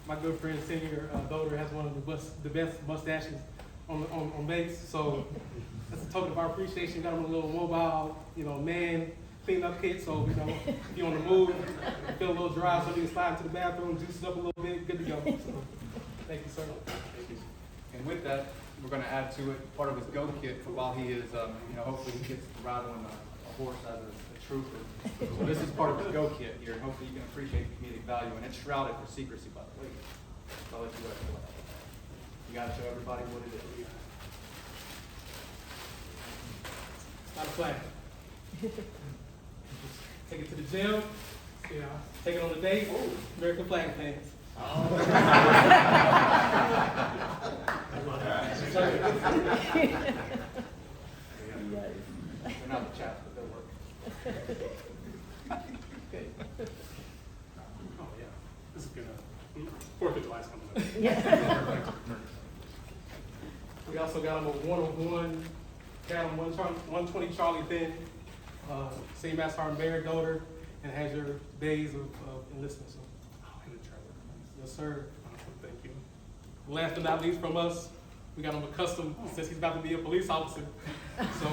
my good friend Senior Doulder has one of the best mustaches on base. So that's a token of our appreciation. Got him a little mobile, man cleanup kit. So if you're on the move, feel a little dry, so you can slide into the bathroom, juice it up a little bit, good to go. So, thank you, sir. Thank you. And with that, we're going to add to it part of his go kit for while he is, hopefully he gets to ride on a horse as a trooper. So this is part of his go kit here, and hopefully you can appreciate the comedic value. And it's shrouded for secrecy, by the way. So I'll let you guys go. You got to show everybody what it is. Not a flag. Take it to the gym. Take it on the date. American flag pants. They're not the chaps, but they'll work. Okay. Oh, yeah. This is gonna, 4th of July's coming up. We also got him a 101, got him 120 Charlie Finn, Senior Master Sergeant Barry Doulder, and has your days of enlistment. So, Oh, and the trailer. yes, sir. Thank you. Last but not least from us, We got him accustomed since he's about to be a police officer. So,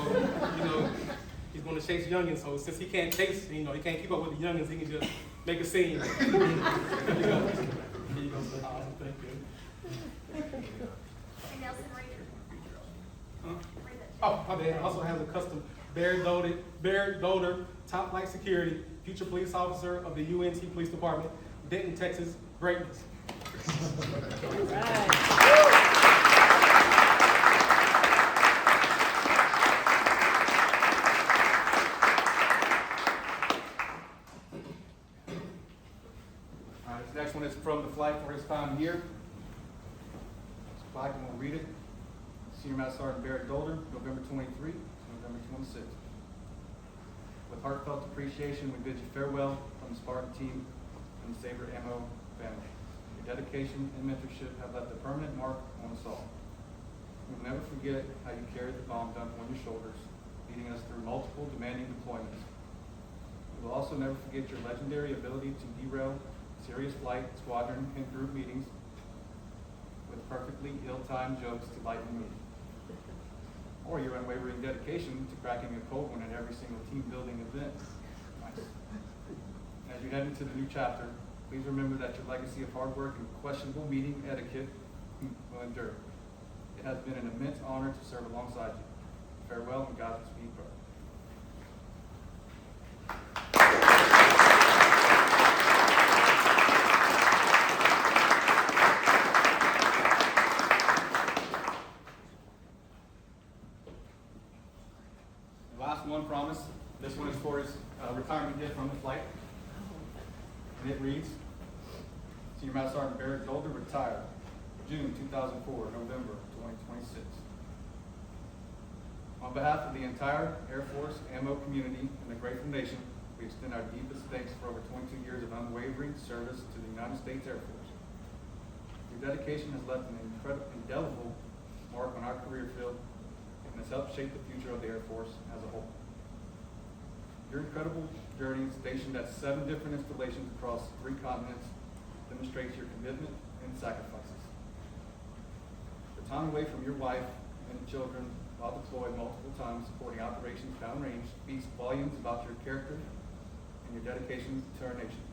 he's going to chase youngins. So since he can't chase, he can't keep up with the youngins, he can just make a scene. Here you go. Here you go, sir. Awesome, thank you. And Nelson, read it. Huh? Read it. Oh, my bad. Also has a custom Barrett Doulder, top flight security, future police officer of the UNT Police Department, Denton, Texas, greatness. All right, this next one is from the flight for his time here. This flag, I'm going to read it. Senior Master Sergeant Barrett Doulder, November 23, November 26. With heartfelt appreciation, we bid you farewell from the Spartan team and the Sabre Ammo family. Your dedication and mentorship have left a permanent mark on us all. We will never forget how you carried the bomb dump on your shoulders, leading us through multiple demanding deployments. We will also never forget your legendary ability to derail serious flight, squadron, and group meetings with perfectly ill-timed jokes to lighten the meeting. Or your unwavering dedication to cracking a cold one at every single team building event. Nice. As you head into the new chapter, please remember that your legacy of hard work and questionable meeting etiquette will endure. It has been an immense honor to serve alongside you. Farewell and Godspeed, brother. Last one, promise. This one is for his retirement gift from the flight. And it reads, Senior Master Sergeant Barrett Doulder, retired, June 2004, November 2026. On behalf of the entire Air Force ammo community and the grateful nation, we extend our deepest thanks for over 22 years of unwavering service to the United States Air Force. Your dedication has left an indelible mark on our career field and has helped shape the future of the Air Force as a whole. Your incredible journey, stationed at 7 different installations across 3 continents, demonstrates your commitment and sacrifices. The time away from your wife and children while deployed multiple times supporting operations downrange speaks volumes about your character and your dedication to our nation.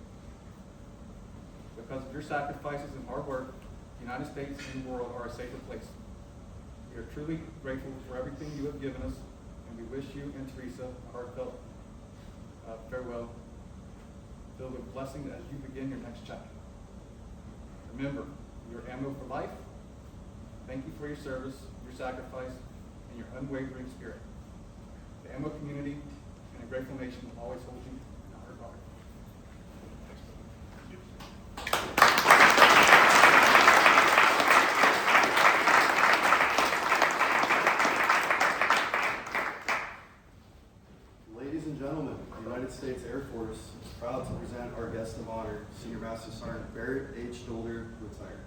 Because of your sacrifices and hard work, the United States and the world are a safer place. We are truly grateful for everything you have given us, and we wish you and Teresa a heartfelt farewell, filled with blessing as you begin your next chapter. Remember, your ammo for life. Thank you for your service, your sacrifice, and your unwavering spirit. The ammo community and a grateful nation will always hold you in our regard. Ladies and gentlemen, the United States Air Force is proud to present our guest of honor, Senior Master Sergeant Barrett H. Doulder, retired.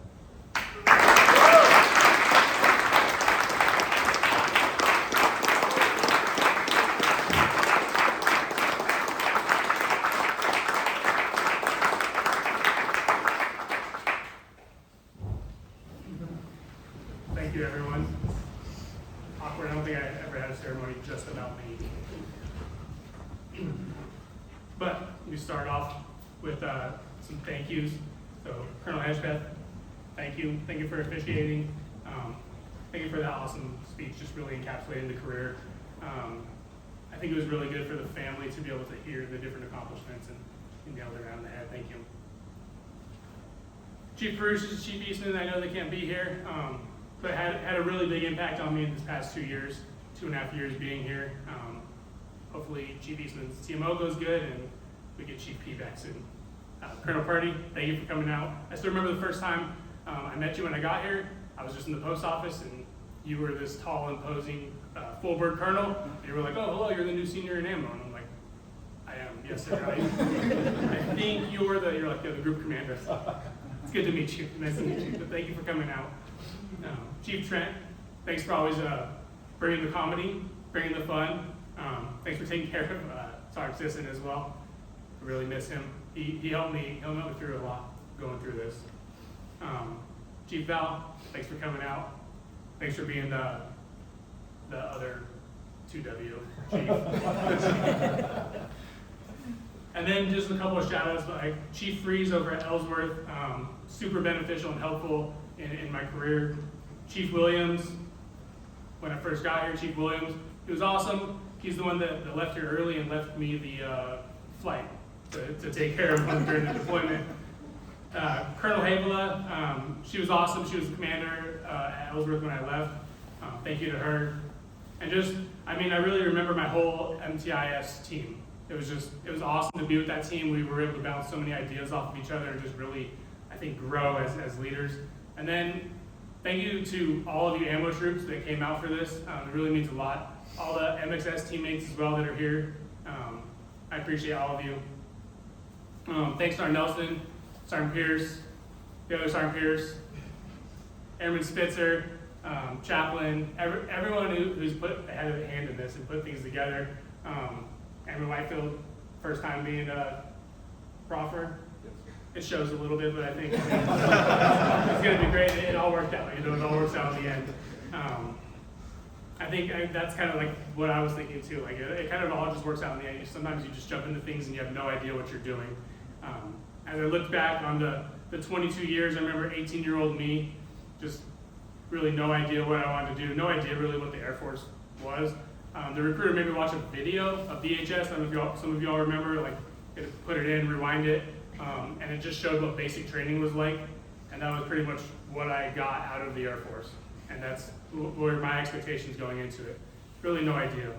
Thank you, everyone. Awkward. I don't think I ever had a ceremony just about me. But we start off with some thank yous. So, Colonel Hedgepeth, thank you. Thank you for officiating. Thank you for that awesome speech, just really encapsulating the career. I think it was really good for the family to be able to hear the different accomplishments and nail it around the head. Thank you. Chief Bruce, Chief Eastman, I know they can't be here, but had a really big impact on me in this past 2 years, 2.5 years being here. Hopefully Chief Eastman's TMO goes good and we get Chief P back soon. Colonel Purdy, thank you for coming out. I still remember the first time I met you when I got here. I was just in the post office and you were this tall, imposing, full bird colonel. And you were like, oh, hello, you're the new senior in ammo. And I'm like, I am, yes sir. I think you're the group commander. It's good to meet you. Nice to meet you. But thank you for coming out. Chief Trent, thanks for always bringing the comedy, bringing the fun. Thanks for taking care of Sergeant Sisson as well. I really miss him. He helped me through a lot going through this. Chief Val, thanks for coming out. Thanks for being the other 2W chief. And then just a couple of shout outs, like Chief Freeze over at Ellsworth, super beneficial and helpful in my career. Chief Williams, when I first got here, Chief Williams, he was awesome. He's the one that left here early and left me the flight to take care of him during the deployment. Colonel Havela, she was awesome. She was the commander at Ellsworth when I left. Thank you to her. And just, I really remember my whole MTIS team. It was awesome to be with that team. We were able to bounce so many ideas off of each other and just really, I think, grow as leaders. And then thank you to all of you ammo troops that came out for this. It really means a lot. All the MXS teammates as well that are here. I appreciate all of you. Thanks to our Nelson, Sergeant Pierce, the other Sergeant Pierce, Airman Spitzer, Chaplain, everyone who's put had a hand in this and put things together. Airman Whitefield, first time being a proffer. It shows a little bit, but I think it's going to be great. It all worked out. It all works out in the end. I think that's kind of like what I was thinking too. Like it kind of all just works out in the end. Sometimes you just jump into things and you have no idea what you're doing. As I look back on the 22 years, I remember 18-year-old me, just really no idea what I wanted to do, no idea really what the Air Force was. The recruiter made me watch a video, a VHS. I don't know if some of y'all remember, like put it in, rewind it, and it just showed what basic training was like. And that was pretty much what I got out of the Air Force. And that's were my expectations going into it. Really no idea.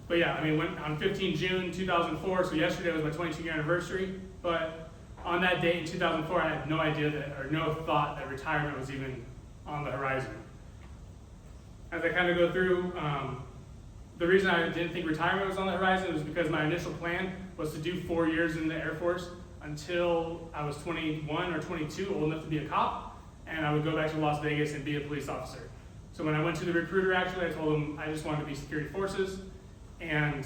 But yeah, went on 15 June 2004, so yesterday was my 22-year anniversary, but on that date in 2004, I had no idea or no thought that retirement was even on the horizon. As I kind of go through, the reason I didn't think retirement was on the horizon was because my initial plan was to do 4 years in the Air Force until I was 21 or 22, old enough to be a cop, and I would go back to Las Vegas and be a police officer. So when I went to the recruiter, actually, I told him I just wanted to be security forces, and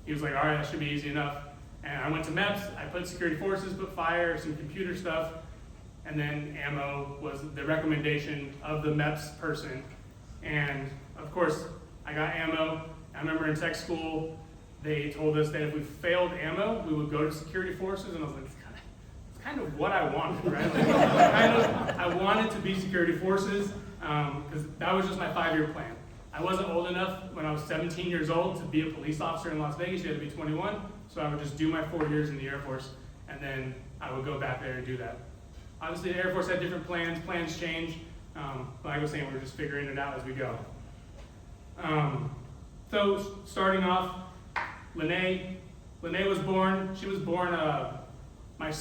he was like, all right, that should be easy enough. And I went to MEPS, I put security forces, put fire, some computer stuff, and then ammo was the recommendation of the MEPS person. And of course, I got ammo. I remember in tech school, they told us that if we failed ammo, we would go to security forces, and I was like, it's kind of what I wanted, right? I wanted to be security forces, because that was just my 5-year plan. I wasn't old enough when I was 17 years old to be a police officer in Las Vegas. You had to be 21, so I would just do my 4 years in the Air Force, and then I would go back there and do that. Obviously, the Air Force had different plans. Plans change. Like I was saying, we're just figuring it out as we go. So starting off, Lene was born. She was born my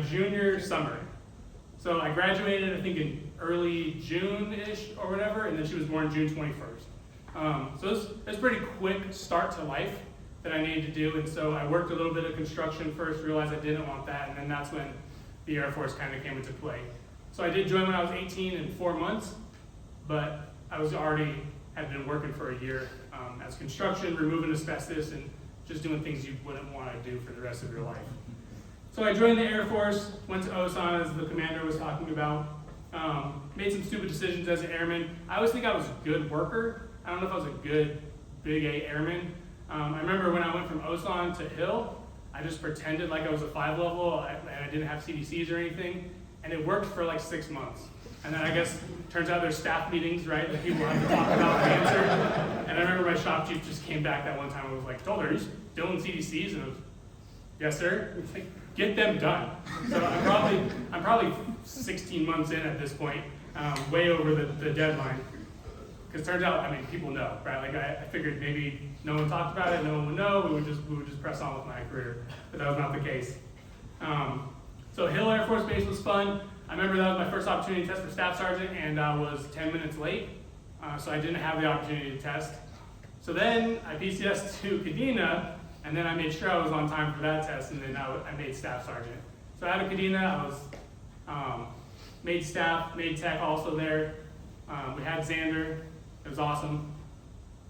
junior summer. So I graduated, I think, in early June-ish or whatever, and then she was born June 21st. So it was a pretty quick start to life that I needed to do, and so I worked a little bit of construction first, realized I didn't want that, and then that's when the Air Force kind of came into play. So I did join when I was 18 and 4 months, but I had been working for a year as construction, removing asbestos, and just doing things you wouldn't want to do for the rest of your life. So I joined the Air Force, went to OSAN as the commander was talking about, made some stupid decisions as an airman. I always think I was a good worker. I don't know if I was a good big A airman. I remember when I went from OSAN to Hill, I just pretended like I was a 5 level and I didn't have CDCs or anything, and it worked for like 6 months. And then I guess, turns out there's staff meetings, right, that people have to talk about and answer. And I remember my shop chief just came back that one time and was like, Doulder, are you still in CDCs? And I was, yes, sir. It's like, get them done. So I'm probably 16 months in at this point, way over the deadline. Because turns out, people know, right? Like I figured maybe no one talked about it, no one would know, we would just press on with my career. But that was not the case. So Hill Air Force Base was fun. I remember that was my first opportunity to test for staff sergeant, and I was 10 minutes late, so I didn't have the opportunity to test. So then I PCSed to Kadena, and then I made sure I was on time for that test, and then I made staff sergeant. So out of Kadena, I was made staff, made tech also there. We had Xander. It was awesome.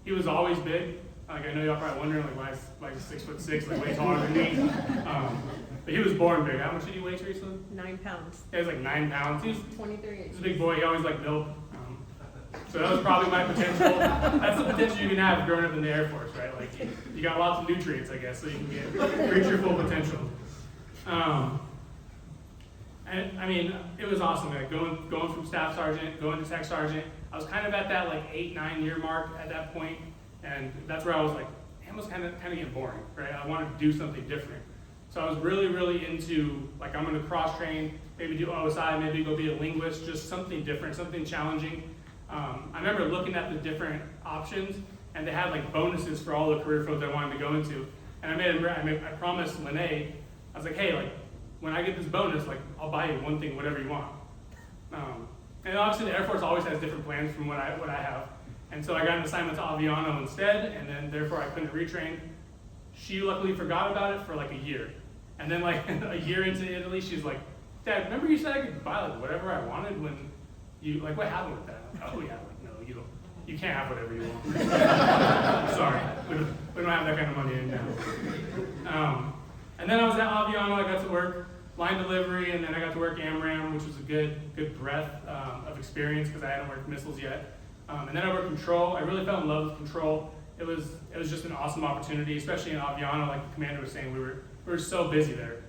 He was always big. Like, I know y'all probably wondering, like, why is he 6'6", like, way taller than me. But he was born big. How much did he weigh, Teresa? 9 pounds. He was like 9 pounds. He was 23 He's inches. a big boy. He always liked milk. So that was probably my potential. That's the potential you can have growing up in the Air Force, right? Like you got lots of nutrients, I guess, so you can reach your full potential. And I mean, it was awesome. Like going from staff sergeant, going to tech sergeant. I was kind of at that like 8-9 year mark at that point, and that's where I was like, it was kind of getting boring, right? I wanted to do something different. So I was really into, like, I'm gonna cross train, maybe do OSI, maybe go be a linguist, just something different, something challenging. I remember looking at the different options, and they had like bonuses for all the career fields I wanted to go into. And I promised Lene, I was like, hey, like, when I get this bonus, like, I'll buy you one thing, whatever you want. And obviously the Air Force always has different plans from what I have. And so I got an assignment to Aviano instead, and then therefore I couldn't retrain. She luckily forgot about it for like a year. And then like a year into Italy, she's like, Dad, remember you said I could buy like whatever I wanted when you, like, what happened with that? I'm like, oh yeah, like, no, you can't have whatever you want. Sorry, we don't have that kind of money in now. And then I was at Aviano, I got to work line delivery, and then I got to work AMRAAM, which was a good breadth of experience because I hadn't worked missiles yet. And then I worked control. I really fell in love with control. It was just an awesome opportunity, especially in Aviano, like the commander was saying, we were so busy there.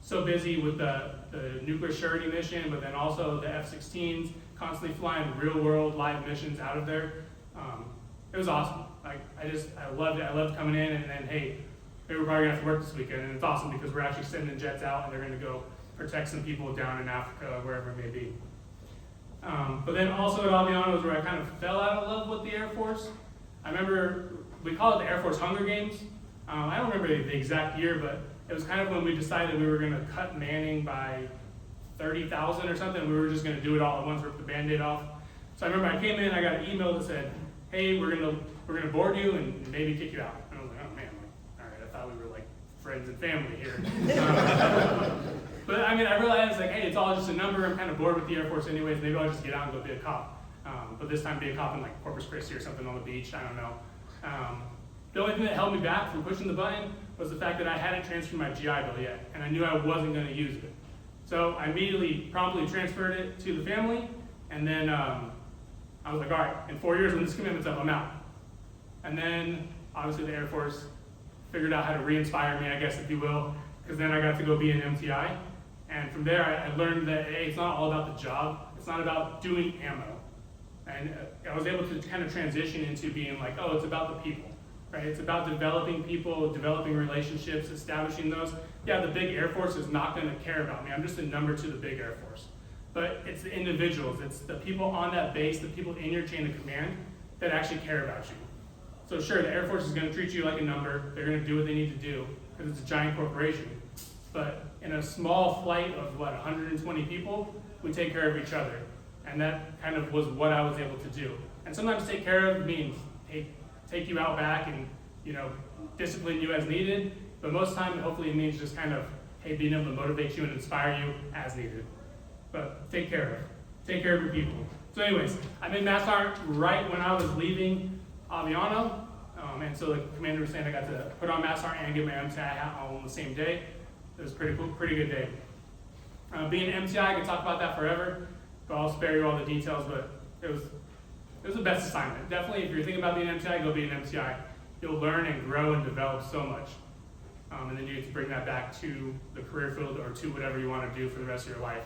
So busy with the nuclear surety mission, but then also the F-16s, constantly flying real world live missions out of there. It was awesome. Like I loved it. I loved coming in, and then hey, maybe we're probably gonna have to work this weekend, and it's awesome because we're actually sending jets out, and they're gonna go protect some people down in Africa, wherever it may be. But then also at Aviano is where I kind of fell out of love with the Air Force. I remember, we call it the Air Force Hunger Games. I don't remember the exact year, but it was kind of when we decided we were gonna cut manning by 30,000 or something. We were just gonna do it all at once, rip the Band-Aid off. So I remember I came in, I got an email that said, hey, we're gonna board you and maybe kick you out. And I was like, oh man, like, all right, I thought we were like friends and family here. But I mean, I realized like, hey, it's all just a number. I'm kind of bored with the Air Force anyways. Maybe I'll just get out and go be a cop. But this time be a cop in like Corpus Christi or something on the beach. I don't know. The only thing that held me back from pushing the button was the fact that I hadn't transferred my GI Bill yet, and I knew I wasn't going to use it. So I immediately, promptly transferred it to the family, and then I was like, all right, in 4 years when this commitment's up, I'm out. And then, obviously the Air Force figured out how to re-inspire me, I guess, if you will, because then I got to go be an MTI. And from there, I learned that, hey, it's not all about the job, it's not about doing ammo. And I was able to kind of transition into being like, oh, it's about the people, right? It's about developing people, developing relationships, establishing those. Yeah, the big Air Force is not gonna care about me. I'm just a number to the big Air Force. But it's the individuals, it's the people on that base, the people in your chain of command that actually care about you. So sure, the Air Force is gonna treat you like a number. They're gonna do what they need to do because it's a giant corporation. But in a small flight of, 120 people, we take care of each other. And that kind of was what I was able to do. And sometimes take care of means take you out back and, discipline you as needed. But most of the time, hopefully it means just kind of, hey, being able to motivate you and inspire you as needed. But take care of your people. So anyways, I made Mass Sergeant right when I was leaving Aviano. And so the commander was saying I got to put on Mass Sergeant and get my MTI hat all on the same day. It was pretty cool, pretty good day. Being an MTI, I could talk about that forever, but I'll spare you all the details, but it was the best assignment. Definitely, if you're thinking about being an MTI, go be an MTI. You'll learn and grow and develop so much. And then you get to bring that back to the career field or to whatever you want to do for the rest of your life.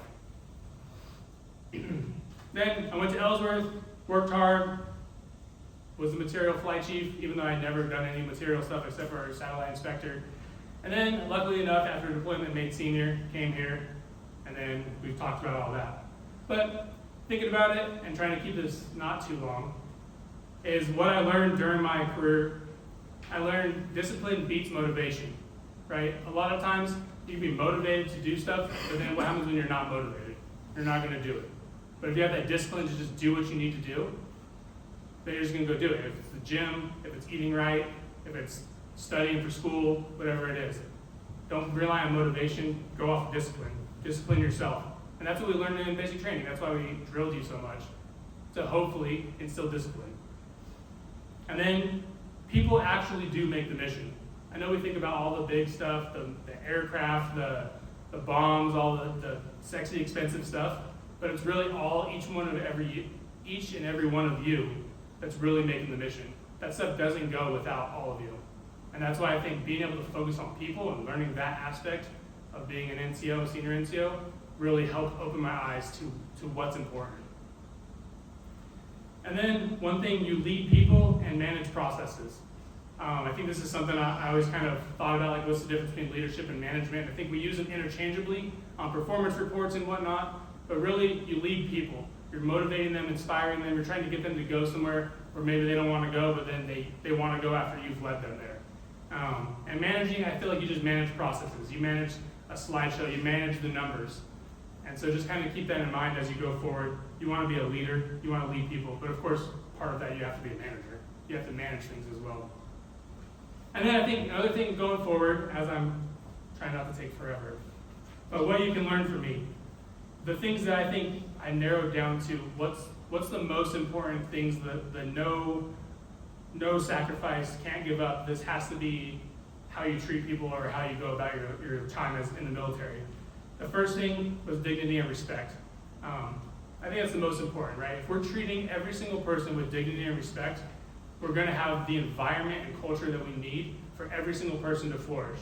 Then I went to Ellsworth, worked hard, was the material flight chief, even though I'd never done any material stuff except for satellite inspector. And then, luckily enough, after deployment, made senior, came here, and then we've talked about all that. But thinking about it and trying to keep this not too long is what I learned during my career. I learned discipline beats motivation, right? A lot of times you can be motivated to do stuff, but then what happens when you're not motivated? You're not going to do it. But if you have that discipline to just do what you need to do, then you're just going to go do it. If it's the gym, if it's eating right, if it's studying for school, whatever it is. Don't rely on motivation, go off of discipline. Discipline yourself. And that's what we learned in basic training. That's why we drilled you so much, to hopefully instill discipline. And then people actually do make the mission. I know we think about all the big stuff, the aircraft, the bombs, all the sexy, expensive stuff, but it's really each and every one of you that's really making the mission. That stuff doesn't go without all of you. And that's why I think being able to focus on people and learning that aspect of being an NCO, senior NCO, really helped open my eyes to what's important. And then one thing, you lead people and manage processes. I think this is something I always kind of thought about, like what's the difference between leadership and management. I think we use them interchangeably on performance reports and whatnot, but really you lead people. You're motivating them, inspiring them, you're trying to get them to go somewhere where maybe they don't want to go, but then they want to go after you've led them there. And managing, I feel like you just manage processes. You manage a slideshow, you manage the numbers. And so just kind of keep that in mind as you go forward. You want to be a leader, you want to lead people, but of course, part of that you have to be a manager. You have to manage things as well. And then I think another thing going forward, as I'm trying not to take forever, but what you can learn from me, the things that I think I narrowed down to, what's the most important things, the no sacrifice, can't give up, this has to be how you treat people or how you go about your time as in the military. The first thing was dignity and respect. I think that's the most important, right? If we're treating every single person with dignity and respect, we're going to have the environment and culture that we need for every single person to flourish.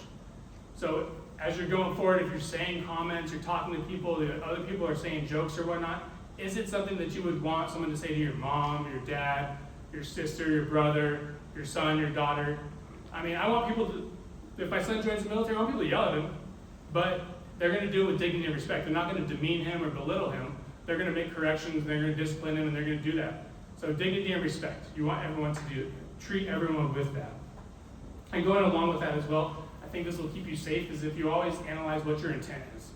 So as you're going forward, if you're saying comments, you're talking to people, the other people are saying jokes or whatnot, is it something that you would want someone to say to your mom, your dad, your sister, your brother, your son, your daughter? I mean, I want people to, if my son joins the military, I want people to yell at him, but they're going to do it with dignity and respect. They're not going to demean him or belittle him. They're going to make corrections, they're going to discipline him, and they're going to do that. So dignity and respect. You want everyone to treat everyone with that. And going along with that as well, I think this will keep you safe, is if you always analyze what your intent is.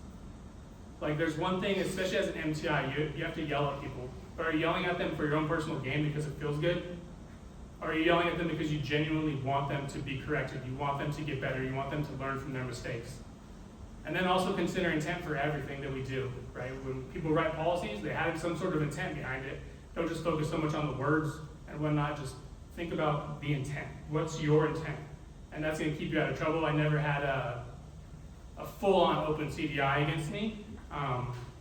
Like there's one thing, especially as an MTI, you have to yell at people. But are you yelling at them for your own personal gain because it feels good? Or are you yelling at them because you genuinely want them to be corrected? You want them to get better. You want them to learn from their mistakes. And then also consider intent for everything that we do, right? When people write policies, they have some sort of intent behind it. Don't just focus so much on the words and whatnot, just think about the intent. What's your intent? And that's going to keep you out of trouble. I never had a full-on open CDI against me,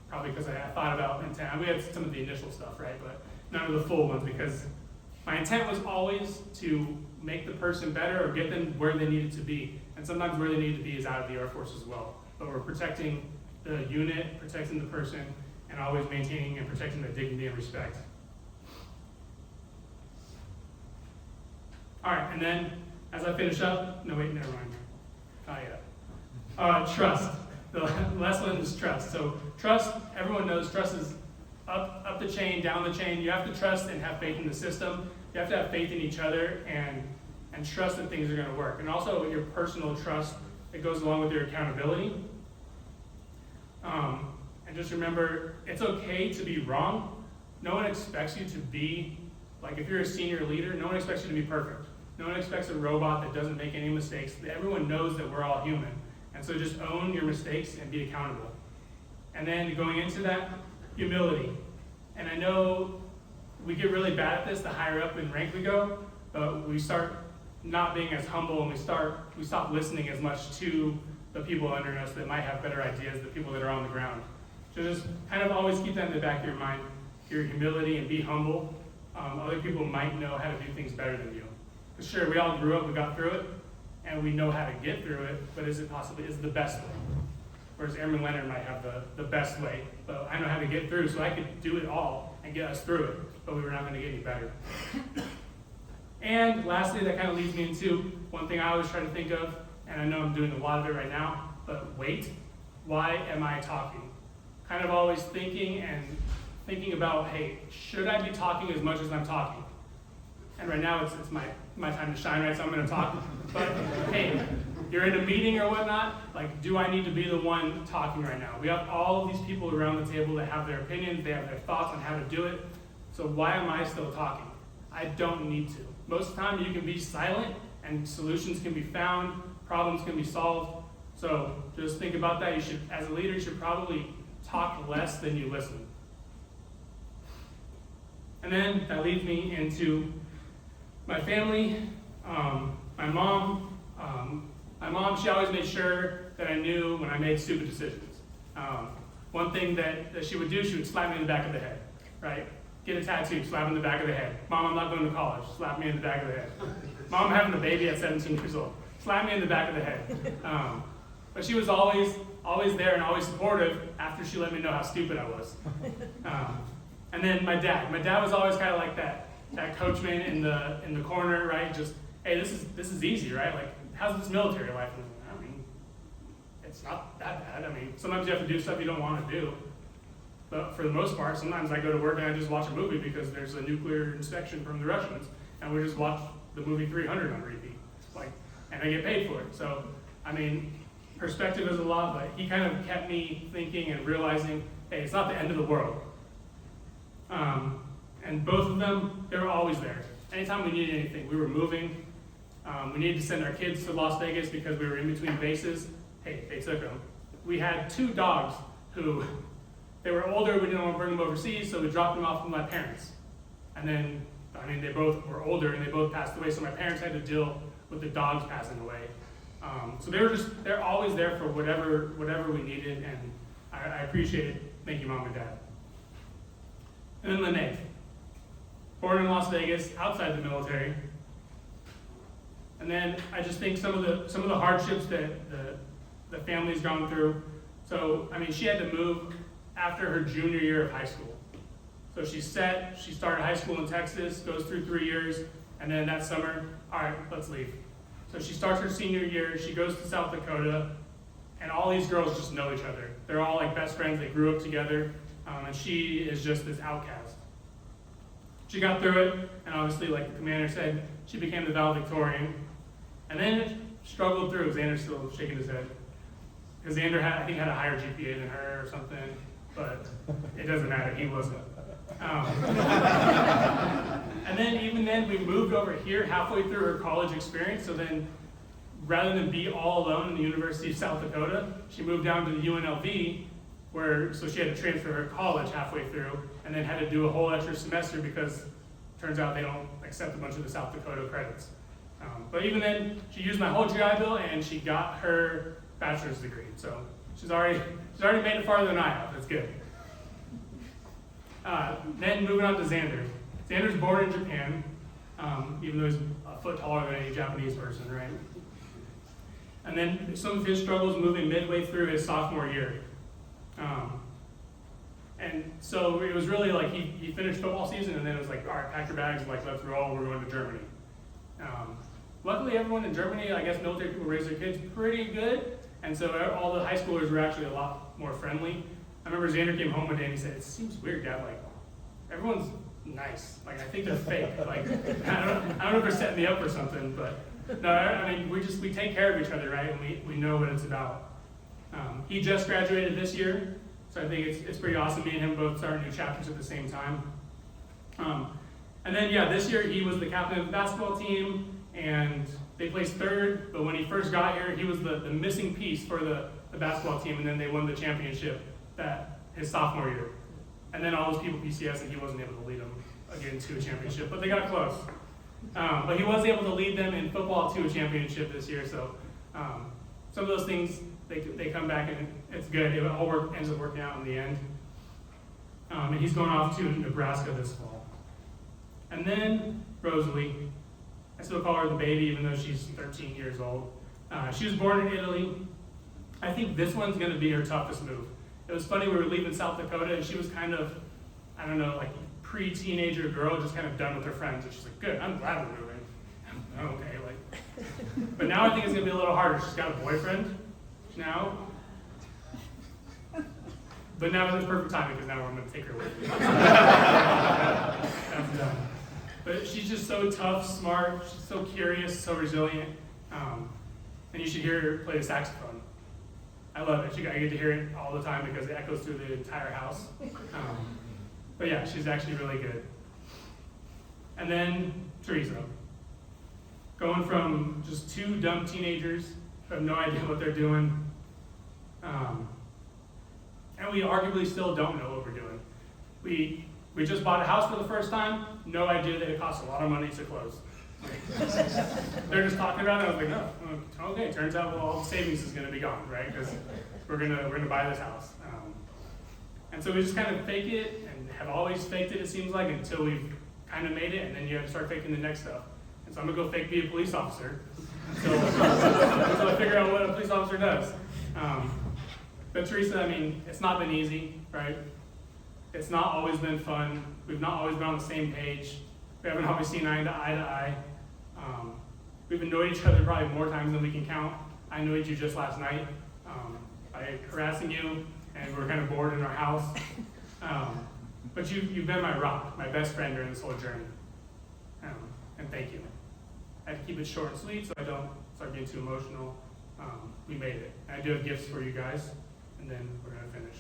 probably because I thought about intent. We had some of the initial stuff, right? But none of the full ones, because my intent was always to make the person better or get them where they needed to be. And sometimes where they need to be is out of the Air Force as well. But we're protecting the unit, protecting the person, and always maintaining and protecting the dignity and respect. All right, and then as I finish up, no wait, never mind. Not yet. Trust. The last one is trust. So trust, everyone knows trust is up the chain, down the chain. You have to trust and have faith in the system. You have to have faith in each other and trust that things are going to work. And also your personal trust that goes along with your accountability. And just remember, it's okay to be wrong. No one expects you to be, like if you're a senior leader, no one expects you to be perfect. No one expects a robot that doesn't make any mistakes. Everyone knows that we're all human. And so just own your mistakes and be accountable. And then going into that, humility. And I know we get really bad at this the higher up in rank we go, but we start not being as humble and we stop listening as much to the people under us that might have better ideas, the people that are on the ground. So just kind of always keep that in the back of your mind, your humility, and be humble. Other people might know how to do things better than you. Because sure, we all grew up, we got through it, and we know how to get through it, but is it the best way? Whereas Airman Leonard might have the best way, but I know how to get through, so I could do it all and get us through it, but we were not going to get any better. And lastly, that kind of leads me into one thing I always try to think of, and I know I'm doing a lot of it right now, but wait, why am I talking? Kind of always thinking about, hey, should I be talking as much as I'm talking? And right now it's my time to shine, right? So I'm going to talk. But hey, you're in a meeting or whatnot, like, do I need to be the one talking right now? We have all of these people around the table that have their opinions, they have their thoughts on how to do it. So why am I still talking? I don't need to. Most of the time you can be silent and solutions can be found, problems can be solved. So just think about that. You should, as a leader, you should probably talk less than you listen. And then that leads me into my family. My mom, she always made sure that I knew when I made stupid decisions. One thing that she would do, she would slap me in the back of the head, right? Get a tattoo, slap in the back of the head. Mom, I'm not going to college, slap me in the back of the head. Mom, I'm having a baby at 17 years old, slap me in the back of the head. But she was always there and always supportive after she let me know how stupid I was. And then my dad was always kind of like that coachman in the corner, right? Just, hey, this is easy, right? Like, how's this military life? And I mean, it's not that bad. I mean, sometimes you have to do stuff you don't want to do. But for the most part, sometimes I go to work and I just watch a movie because there's a nuclear inspection from the Russians, and we just watch the movie 300 on repeat. Like, and I get paid for it. So, I mean, perspective is a lot, but he kind of kept me thinking and realizing, hey, it's not the end of the world. And both of them, they were always there. Anytime we needed anything, we were moving. We needed to send our kids to Las Vegas because we were in between bases. Hey, they took them. We had 2 dogs who, they were older, we didn't want to bring them overseas, so we dropped them off with my parents. And then, I mean, they both were older and they both passed away, so my parents had to deal with the dogs passing away. So they're always there for whatever we needed, and I appreciate it. Thank you, Mom and Dad. And then Lene, born in Las Vegas, outside the military. And then I just think some of the hardships that the family's gone through. So, I mean, she had to move after her junior year of high school. So she started high school in Texas, goes through 3 years, and then that summer, all right, let's leave. So she starts her senior year, she goes to South Dakota, and all these girls just know each other. They're all like best friends, they grew up together, and she is just this outcast. She got through it, and obviously, like the commander said, she became the valedictorian. And then struggled through. Xander's still shaking his head. Because Xander I think had a higher GPA than her or something, but it doesn't matter, he wasn't. And then even then, we moved over here halfway through her college experience, so then rather than be all alone in the University of South Dakota, she moved down to the UNLV, so she had to transfer her college halfway through, and then had to do a whole extra semester because it turns out they don't accept a bunch of the South Dakota credits. But even then, she used my whole GI Bill and she got her bachelor's degree. So she's already made it farther than I have. That's good. Then moving on to Xander. Xander's born in Japan, even though he's a foot taller than any Japanese person, right? And then some of his struggles moving midway through his sophomore year. And so it was really like he finished football season and then it was like, all right, pack your bags, like let's roll, we're going to Germany. Luckily, everyone in Germany, I guess military people raise their kids pretty good, and so all the high schoolers were actually a lot more friendly. I remember Xander came home one day and he said, "It seems weird, Dad. Like everyone's nice. Like I think they're fake. Like I don't know if they're setting me up or something, but no. I mean, we take care of each other, right? And we know what it's about." He just graduated this year, so I think it's pretty awesome. Me and him both started new chapters at the same time. And then, yeah, this year he was the captain of the basketball team, and they placed 3rd, but when he first got here, he was the missing piece for the basketball team, and then they won the championship his sophomore year. And then all those people PCS, and he wasn't able to lead them again to a championship, but they got close. But he was able to lead them in football to a championship this year, so some of those things, they come back, and it's good. It all ends up working out in the end. And he's going off to Nebraska this fall. And then Rosalie, I still call her the baby even though she's 13 years old. She was born in Italy. I think this one's going to be her toughest move. It was funny, we were leaving South Dakota and she was kind of, I don't know, like pre-teenager girl, just kind of done with her friends. And she's like, good, I'm glad we're moving. Okay, like, but now I think it's going to be a little harder. She's got a boyfriend now. But now it's perfect timing because now I'm going to take her with me. That's done. But she's just so tough, smart, she's so curious, so resilient. And you should hear her play the saxophone. I love it. I get to hear it all the time because it echoes through the entire house. But yeah, she's actually really good. And then Teresa. Going from just 2 dumb teenagers who have no idea what they're doing. And we arguably still don't know what we're doing. We just bought a house for the first time, no idea that it costs a lot of money to close. They're just talking about it. I was like, no, okay. Turns out, well, all the savings is gonna be gone, right? Because we're gonna buy this house. And so we just kind of fake it, and have always faked it. It seems like until we've kind of made it, and then you have to start faking the next stuff. And so I'm gonna go fake be a police officer until I figure out what a police officer does. But Teresa, I mean, it's not been easy, right? It's not always been fun. We've not always been on the same page. We haven't always seen eye to eye. We've annoyed each other probably more times than we can count. I annoyed you just last night by harassing you, and we're kind of bored in our house. But you've been my rock, my best friend during this whole journey. And thank you. I had to keep it short and sweet so I don't start getting too emotional. We made it. And I do have gifts for you guys, and then we're gonna finish.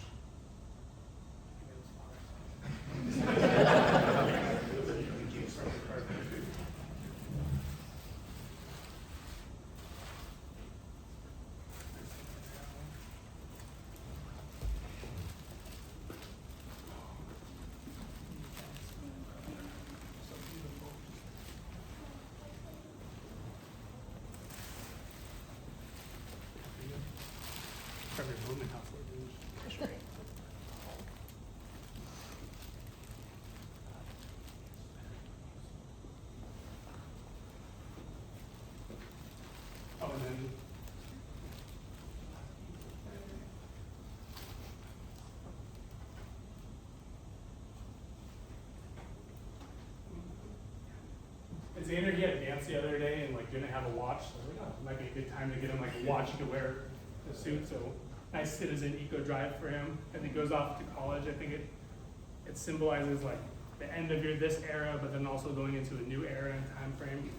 Oh, and then Xander, he had a dance the other day and like didn't have a watch, so I was like, oh, it might be a good time to get him like a watch to wear the suit. So nice citizen eco drive for him as he goes off to college. I think it symbolizes like the end of this era, but then also going into a new era and time frame.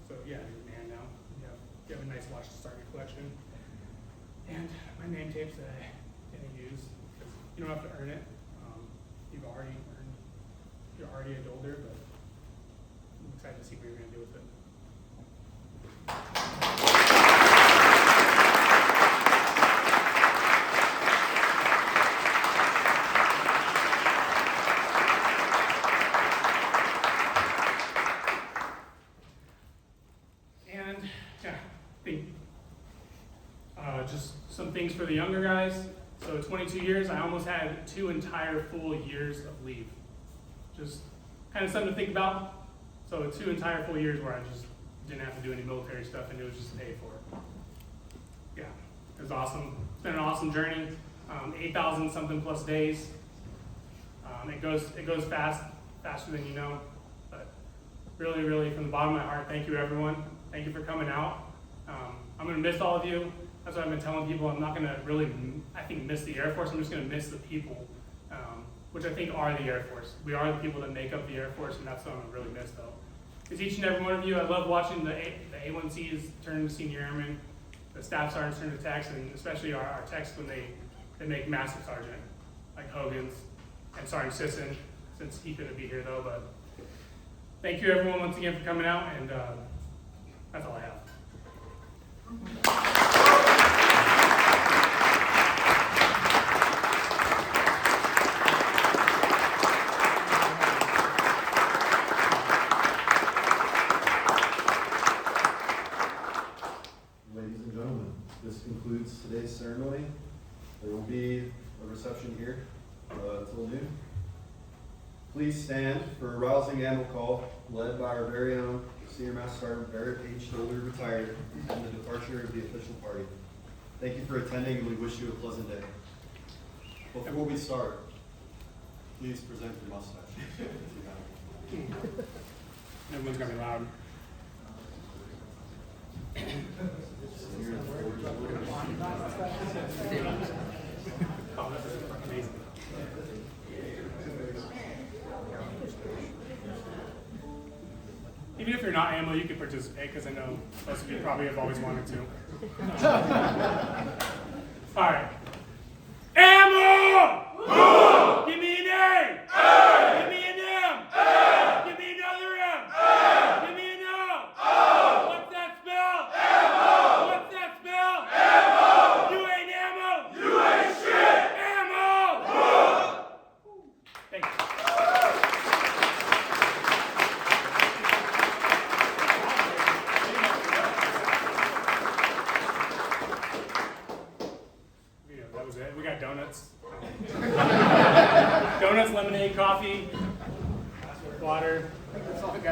So yeah, you're a man now. You have a nice watch to start your collection. And my name tapes that I didn't use, because you don't have to earn it. You're already a Doulder, but I'm excited to see what you're gonna do with it. And yeah, I think just some things for the younger guys. So 22 years, I almost had 2 entire full years of leave. Just kind of something to think about. So 2 entire full years where I just didn't have to do any military stuff and it was just paid for. Yeah, it was awesome. It's been an awesome journey. 8,000 something plus days. It goes faster than you know. But really, really from the bottom of my heart, thank you everyone. Thank you for coming out. I'm gonna miss all of you. That's what I've been telling people. I'm not gonna really, I think, miss the Air Force. I'm just gonna miss the people, which I think are the Air Force. We are the people that make up the Air Force, and that's what I'm gonna really miss though. Because each and every one of you, I love watching the A1Cs turn to senior airmen, the staff sergeants turn to techs, and especially our techs when they make massive sergeant, like Hogan's and Sergeant Sisson, since he couldn't be here though. But thank you everyone once again for coming out, and that's all I have. Ladies and gentlemen, this concludes today's ceremony. There will be a reception here till noon. Please stand for a rousing animal call led by our very own Senior Master Sergeant Barrett H. Doulder, retired, and the departure of the official party. Thank you for attending, and we wish you a pleasant day. Before we start, please present your mustache. Everyone's gonna be loud. Oh, that's amazing. Even if you're not AMO, you can participate, because I know most of you probably have always wanted to. All right. AMO! Woo! Give me an A! A! Give me an M! A! Give me another M! A! Give me an O! O! What's that spell? AMO! What's that spell? AMO! You ain't AMO! You ain't shit! AMO! Woo! Thank you. water. I think that's all I got.